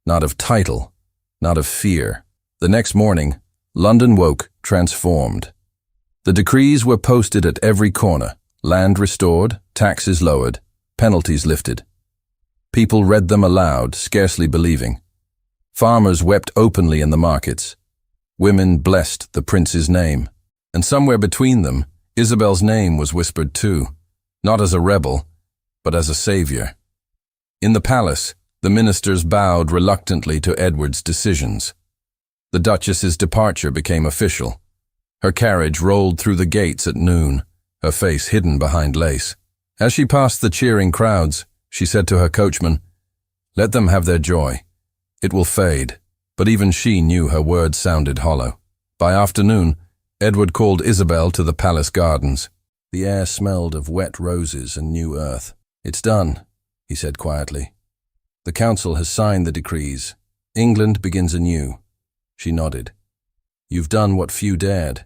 not of title, not of fear. The next morning, London woke transformed. The decrees were posted at every corner, land restored, taxes lowered, penalties lifted. People read them aloud, scarcely believing. Farmers wept openly in the markets. Women blessed the prince's name. And somewhere between them, Isabel's name was whispered too, not as a rebel, but as a savior. In the palace, the ministers bowed reluctantly to Edward's decisions. The Duchess's departure became official. Her carriage rolled through the gates at noon, her face hidden behind lace. As she passed the cheering crowds, she said to her coachman, "Let them have their joy. It will fade." But even she knew her words sounded hollow. By afternoon, Edward called Isabel to the palace gardens. The air smelled of wet roses and new earth. "It's done," he said quietly. The council has signed the decrees. England begins anew. She nodded. You've done what few dared.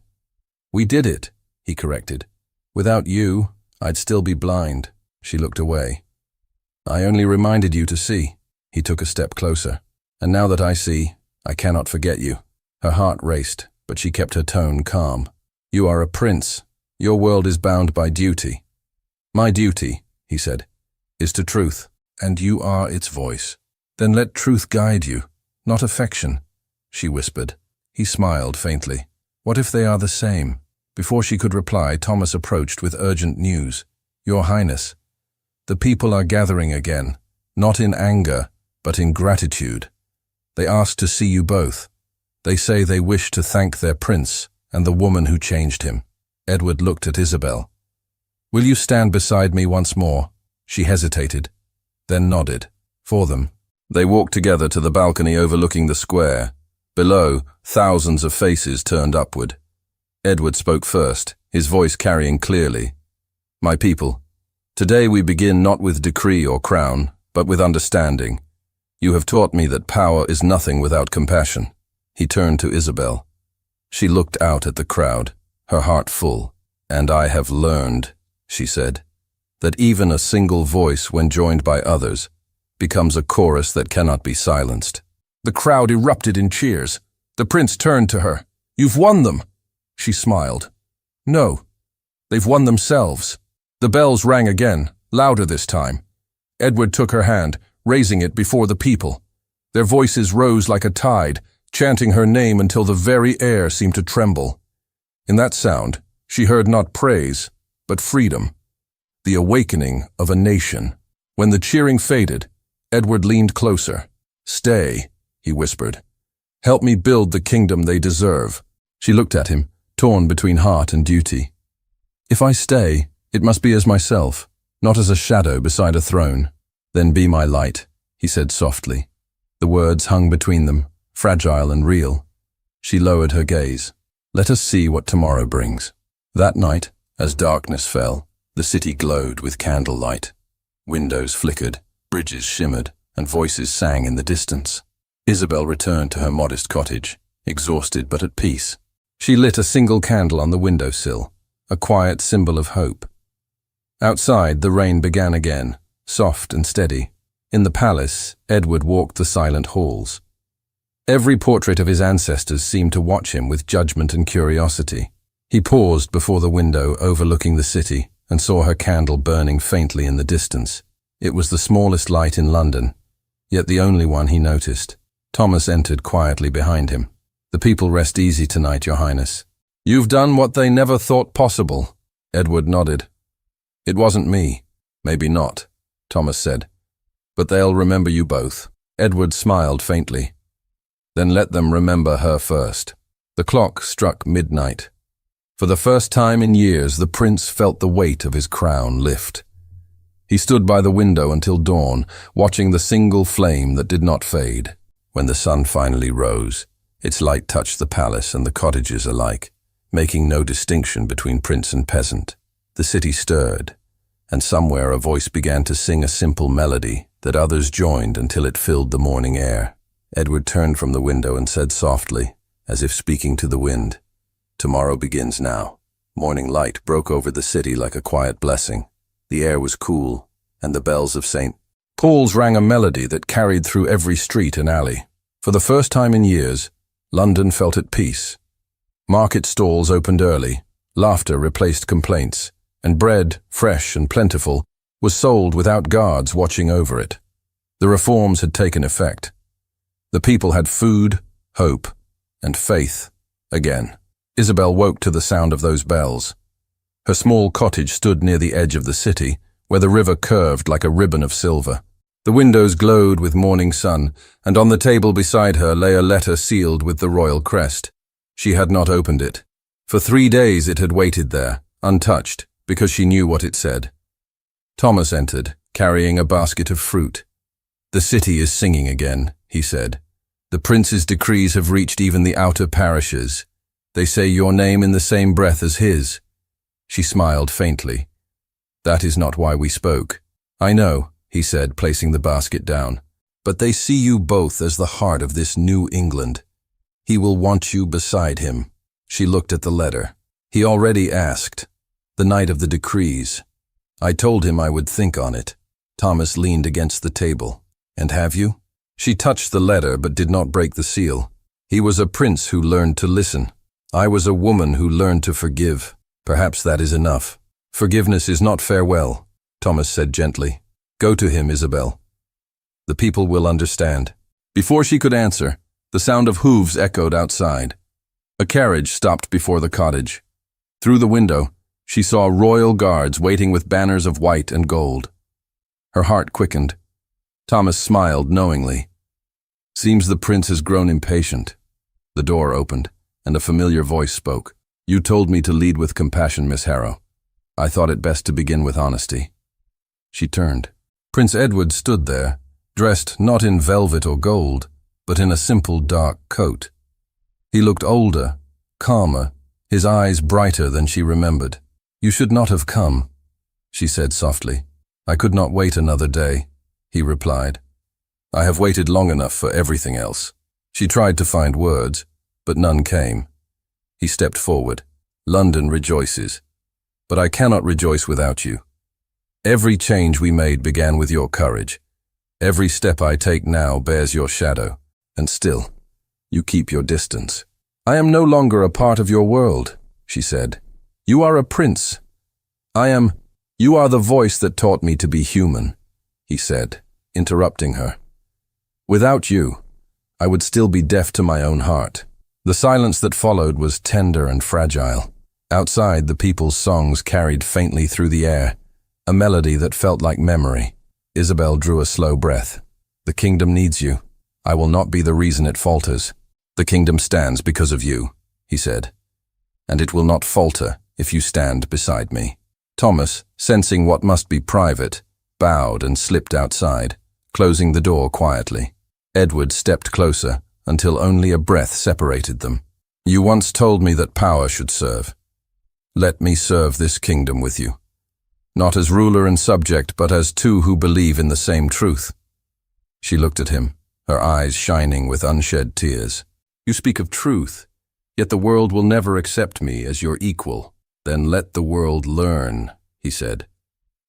We did it, he corrected. Without you, I'd still be blind. She looked away. I only reminded you to see. He took a step closer. And now that I see, I cannot forget you. Her heart raced, but she kept her tone calm. You are a prince. Your world is bound by duty. My duty, he said, is to truth, and you are its voice. Then let truth guide you, not affection, she whispered. He smiled faintly. What if they are the same? Before she could reply, Thomas approached with urgent news. Your Highness, the people are gathering again, not in anger, but in gratitude. They asked to see you both. They say they wish to thank their prince and the woman who changed him. Edward looked at Isabel. Will you stand beside me once more? She hesitated, then nodded. For them. They walked together to the balcony overlooking the square. Below, thousands of faces turned upward. Edward spoke first, his voice carrying clearly. My people, today we begin not with decree or crown, but with understanding. You have taught me that power is nothing without compassion. He turned to Isabel. She looked out at the crowd, her heart full. And I have learned, she said, that even a single voice, when joined by others, becomes a chorus that cannot be silenced. The crowd erupted in cheers. The prince turned to her. You've won them. She smiled. No, they've won themselves. The bells rang again, louder this time. Edward took her hand, raising it before the people. Their voices rose like a tide, chanting her name until the very air seemed to tremble. In that sound, she heard not praise, but freedom, the awakening of a nation. When the cheering faded, Edward leaned closer. Stay, he whispered. Help me build the kingdom they deserve. She looked at him, torn between heart and duty. If I stay, it must be as myself, not as a shadow beside a throne. Then be my light, he said softly. The words hung between them, fragile and real. She lowered her gaze. Let us see what tomorrow brings. That night, as darkness fell, the city glowed with candlelight. Windows flickered, bridges shimmered, and voices sang in the distance. Isabel returned to her modest cottage, exhausted but at peace. She lit a single candle on the windowsill, a quiet symbol of hope. Outside, the rain began again, soft and steady. In the palace, Edward walked the silent halls. Every portrait of his ancestors seemed to watch him with judgment and curiosity. He paused before the window overlooking the city and saw her candle burning faintly in the distance. It was the smallest light in London, yet the only one he noticed. Thomas entered quietly behind him. The people rest easy tonight, Your Highness. You've done what they never thought possible. Edward nodded. It wasn't me. Maybe not, Thomas said. But they'll remember you both. Edward smiled faintly. Then let them remember her first. The clock struck midnight. For the first time in years, the prince felt the weight of his crown lift. He stood by the window until dawn, watching the single flame that did not fade. When the sun finally rose, its light touched the palace and the cottages alike, making no distinction between prince and peasant. The city stirred, and somewhere a voice began to sing a simple melody that others joined until it filled the morning air. Edward turned from the window and said softly, as if speaking to the wind, Tomorrow begins now. Morning light broke over the city like a quiet blessing. The air was cool, and the bells of St. Paul's rang a melody that carried through every street and alley. For the first time in years, London felt at peace. Market stalls opened early, laughter replaced complaints, and bread, fresh and plentiful, was sold without guards watching over it. The reforms had taken effect. The people had food, hope, and faith again. Isabel woke to the sound of those bells. Her small cottage stood near the edge of the city, where the river curved like a ribbon of silver. The windows glowed with morning sun, and on the table beside her lay a letter sealed with the royal crest. She had not opened it. For 3 days it had waited there, untouched, because she knew what it said. Thomas entered, carrying a basket of fruit. The city is singing again, he said. The prince's decrees have reached even the outer parishes. They say your name in the same breath as his. She smiled faintly. That is not why we spoke. I know, he said, placing the basket down. But they see you both as the heart of this new England. He will want you beside him." She looked at the letter. "He already asked. The night of the decrees. I told him I would think on it." Thomas leaned against the table. "And have you?" She touched the letter but did not break the seal. "He was a prince who learned to listen. I was a woman who learned to forgive. Perhaps that is enough." "Forgiveness is not farewell," Thomas said gently. "Go to him, Isabel. The people will understand." Before she could answer, the sound of hooves echoed outside. A carriage stopped before the cottage. Through the window, she saw royal guards waiting with banners of white and gold. Her heart quickened. Thomas smiled knowingly. "Seems the prince has grown impatient." The door opened, and a familiar voice spoke. "You told me to lead with compassion, Miss Harrow. I thought it best to begin with honesty." She turned. Prince Edward stood there, dressed not in velvet or gold, but in a simple dark coat. He looked older, calmer, his eyes brighter than she remembered. "You should not have come," she said softly. "I could not wait another day," he replied. "I have waited long enough for everything else." She tried to find words, but none came. He stepped forward. "London rejoices, but I cannot rejoice without you. Every change we made began with your courage. Every step I take now bears your shadow, and still, you keep your distance." "I am no longer a part of your world," she said. "You are a prince. You are the voice that taught me to be human," he said, interrupting her. "Without you, I would still be deaf to my own heart." The silence that followed was tender and fragile. Outside, the people's songs carried faintly through the air, a melody that felt like memory. Isabel drew a slow breath. "The kingdom needs you. I will not be the reason it falters." "The kingdom stands because of you," he said, "and it will not falter if you stand beside me." Thomas, sensing what must be private, bowed and slipped outside, closing the door quietly. Edward stepped closer until only a breath separated them. "You once told me that power should serve. Let me serve this kingdom with you. Not as ruler and subject, but as two who believe in the same truth." She looked at him, her eyes shining with unshed tears. "You speak of truth, yet the world will never accept me as your equal." "Then let the world learn," he said.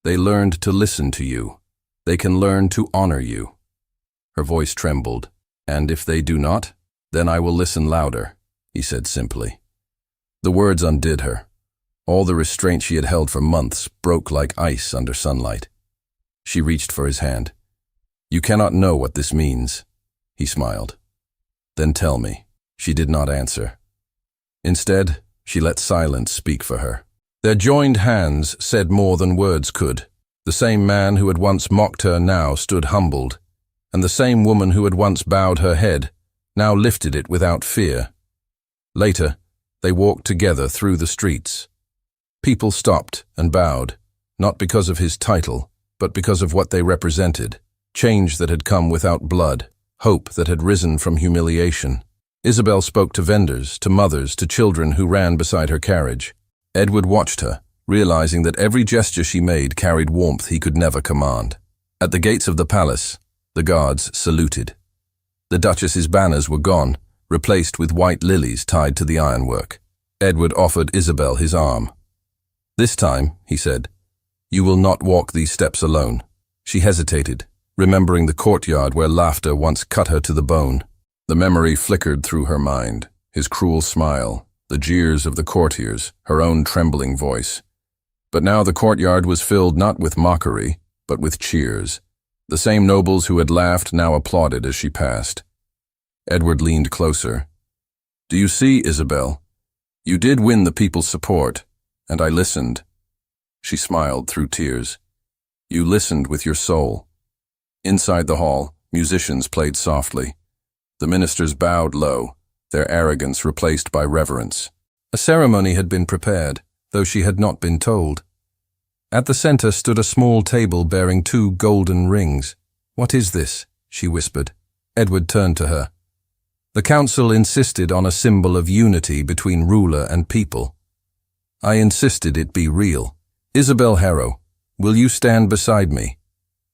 "They learned to listen to you. They can learn to honor you." Her voice trembled. "And if they do not, then I will listen louder," he said simply. The words undid her. All the restraint she had held for months broke like ice under sunlight. She reached for his hand. "You cannot know what this means," he smiled. "Then tell me." She did not answer. Instead, she let silence speak for her. Their joined hands said more than words could. The same man who had once mocked her now stood humbled, and the same woman who had once bowed her head now lifted it without fear. Later, they walked together through the streets. People stopped and bowed, not because of his title, but because of what they represented. Change that had come without blood, hope that had risen from humiliation. Isabel spoke to vendors, to mothers, to children who ran beside her carriage. Edward watched her, realizing that every gesture she made carried warmth he could never command. At the gates of the palace, the guards saluted. The Duchess's banners were gone, replaced with white lilies tied to the ironwork. Edward offered Isabel his arm. "This time," he said, "you will not walk these steps alone." She hesitated, remembering the courtyard where laughter once cut her to the bone. The memory flickered through her mind, his cruel smile, the jeers of the courtiers, her own trembling voice. But now the courtyard was filled not with mockery, but with cheers. The same nobles who had laughed now applauded as she passed. Edward leaned closer. "Do you see, Isabel? You did win the people's support, and I listened." She smiled through tears. "You listened with your soul." Inside the hall, musicians played softly. The ministers bowed low, their arrogance replaced by reverence. A ceremony had been prepared, though she had not been told. At the center stood a small table bearing 2 golden rings. "What is this?" she whispered. Edward turned to her. "The council insisted on a symbol of unity between ruler and people. I insisted it be real. Isabel Harrow, will you stand beside me?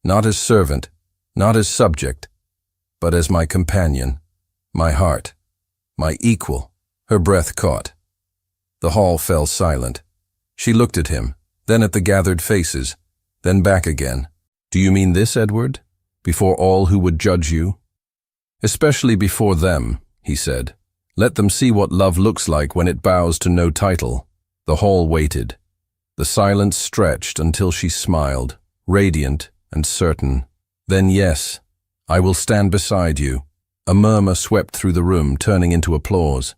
Not as servant, not as subject, but as my companion, my heart, my equal. Her breath caught. The hall fell silent. She looked at him, then at the gathered faces, then back again. Do you mean this, Edward? Before all who would judge you? Especially before them, he said. Let them see what love looks like when it bows to no title. The hall waited. The silence stretched until she smiled, radiant and certain. Then yes, I will stand beside you. A murmur swept through the room, turning into applause.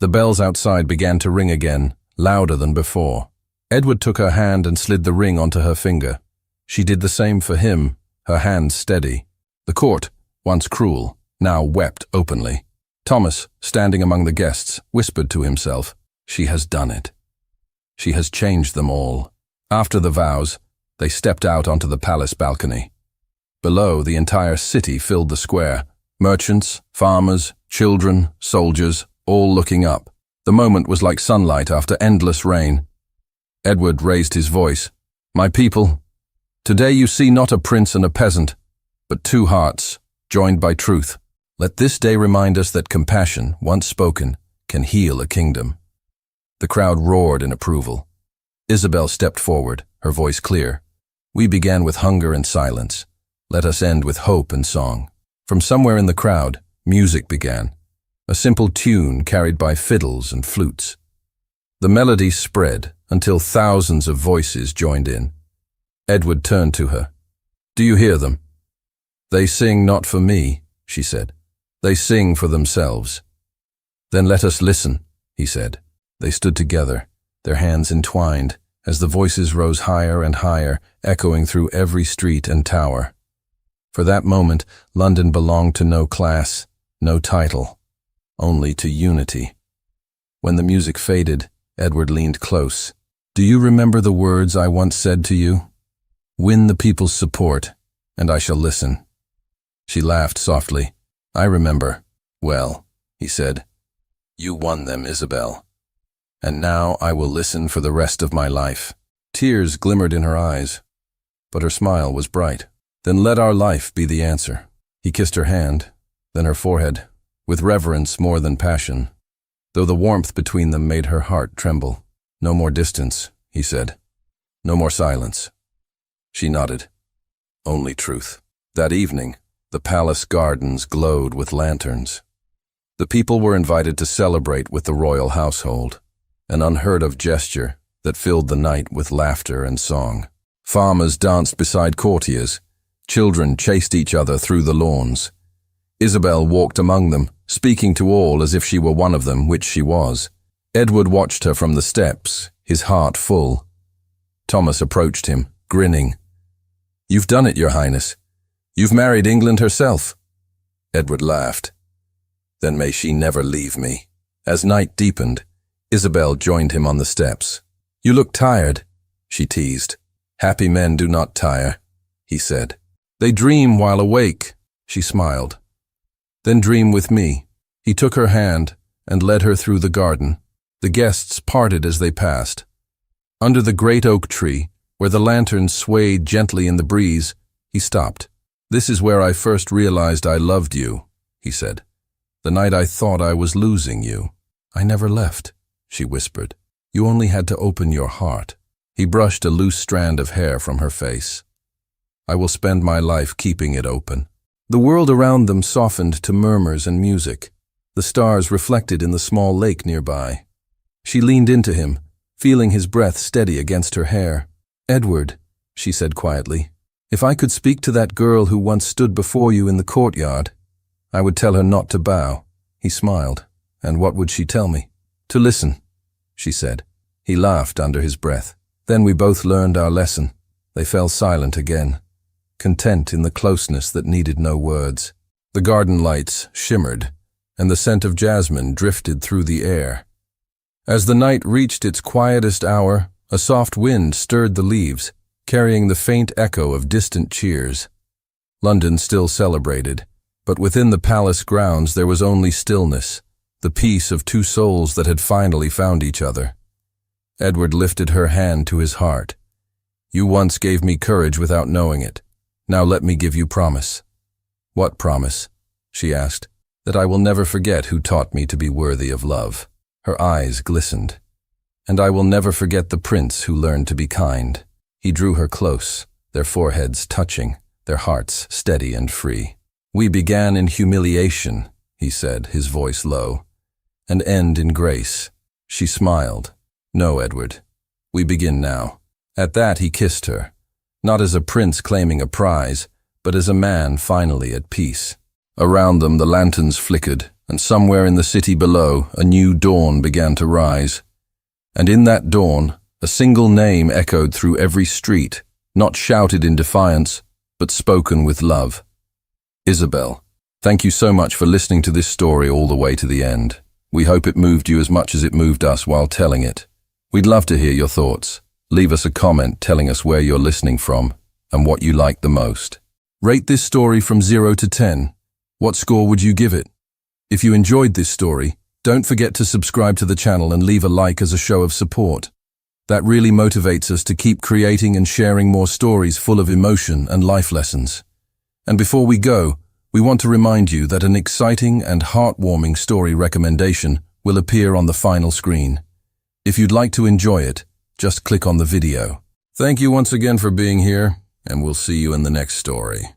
The bells outside began to ring again, louder than before. Edward took her hand and slid the ring onto her finger. She did the same for him, her hand steady. The court, once cruel, now wept openly. Thomas, standing among the guests, whispered to himself, "She has done it. She has changed them all." After the vows, they stepped out onto the palace balcony. Below, the entire city filled the square. Merchants, farmers, children, soldiers, all looking up. The moment was like sunlight after endless rain. Edward raised his voice. "My people, today you see not a prince and a peasant, but two hearts, joined by truth. Let this day remind us that compassion, once spoken, can heal a kingdom." The crowd roared in approval. Isabel stepped forward, her voice clear. "We began with hunger and silence. Let us end with hope and song." From somewhere in the crowd, music began. A simple tune carried by fiddles and flutes. The melody spread until thousands of voices joined in. Edward turned to her. "Do you hear them? They sing not for me," she said. "They sing for themselves." "Then let us listen," he said. They stood together, their hands entwined, as the voices rose higher and higher, echoing through every street and tower. For that moment, London belonged to no class, no title, only to unity. When the music faded, Edward leaned close. "Do you remember the words I once said to you? Win the people's support, and I shall listen." She laughed softly. "I remember. Well," he said. "You won them, Isabel. And now I will listen for the rest of my life." Tears glimmered in her eyes, but her smile was bright. "Then let our life be the answer." He kissed her hand, then her forehead, with reverence more than passion, though the warmth between them made her heart tremble. "No more distance," he said. "No more silence." She nodded. "Only truth." That evening, the palace gardens glowed with lanterns. The people were invited to celebrate with the royal household, an unheard-of gesture that filled the night with laughter and song. Farmers danced beside courtiers. Children chased each other through the lawns. Isabel walked among them, speaking to all as if she were one of them, which she was. Edward watched her from the steps, his heart full. Thomas approached him, grinning. "You've done it, Your Highness. You've married England herself." Edward laughed. "Then may she never leave me." As night deepened, Isabel joined him on the steps. "You look tired," she teased. "Happy men do not tire," he said. "They dream while awake," she smiled. "Then dream with me." He took her hand and led her through the garden. The guests parted as they passed. Under the great oak tree, where the lanterns swayed gently in the breeze, he stopped. "This is where I first realized I loved you," he said. "The night I thought I was losing you." "I never left," she whispered. "You only had to open your heart." He brushed a loose strand of hair from her face. "I will spend my life keeping it open." The world around them softened to murmurs and music. The stars reflected in the small lake nearby. She leaned into him, feeling his breath steady against her hair. "Edward," she said quietly, "if I could speak to that girl who once stood before you in the courtyard, I would tell her not to bow." He smiled. "And what would she tell me?" "To listen," she said. He laughed under his breath. Then we both learned our lesson. They fell silent again, content in the closeness that needed no words. The garden lights shimmered, and the scent of jasmine drifted through the air. As the night reached its quietest hour, a soft wind stirred the leaves, carrying the faint echo of distant cheers. London still celebrated, but within the palace grounds there was only stillness, the peace of two souls that had finally found each other. Edward lifted her hand to his heart. "You once gave me courage without knowing it. Now let me give you promise. What promise? She asked. That I will never forget who taught me to be worthy of love. Her eyes glistened. And I will never forget the prince who learned to be kind. He drew her close, their foreheads touching, their hearts steady and free. We began in humiliation, he said, his voice low, and end in grace. She smiled. No, Edward. We begin now. At that he kissed her, not as a prince claiming a prize, but as a man finally at peace. Around them the lanterns flickered, and somewhere in the city below a new dawn began to rise. And in that dawn, a single name echoed through every street, not shouted in defiance, but spoken with love. Isabel. Thank you so much for listening to this story all the way to the end. We hope it moved you as much as it moved us while telling it. We'd love to hear your thoughts. Leave us a comment telling us where you're listening from and what you liked the most. Rate this story from 0 to 10. What score would you give it? If you enjoyed this story, don't forget to subscribe to the channel and leave a like as a show of support. That really motivates us to keep creating and sharing more stories full of emotion and life lessons. And before we go, we want to remind you that an exciting and heartwarming story recommendation will appear on the final screen. If you'd like to enjoy it, just click on the video. Thank you once again for being here, and we'll see you in the next story.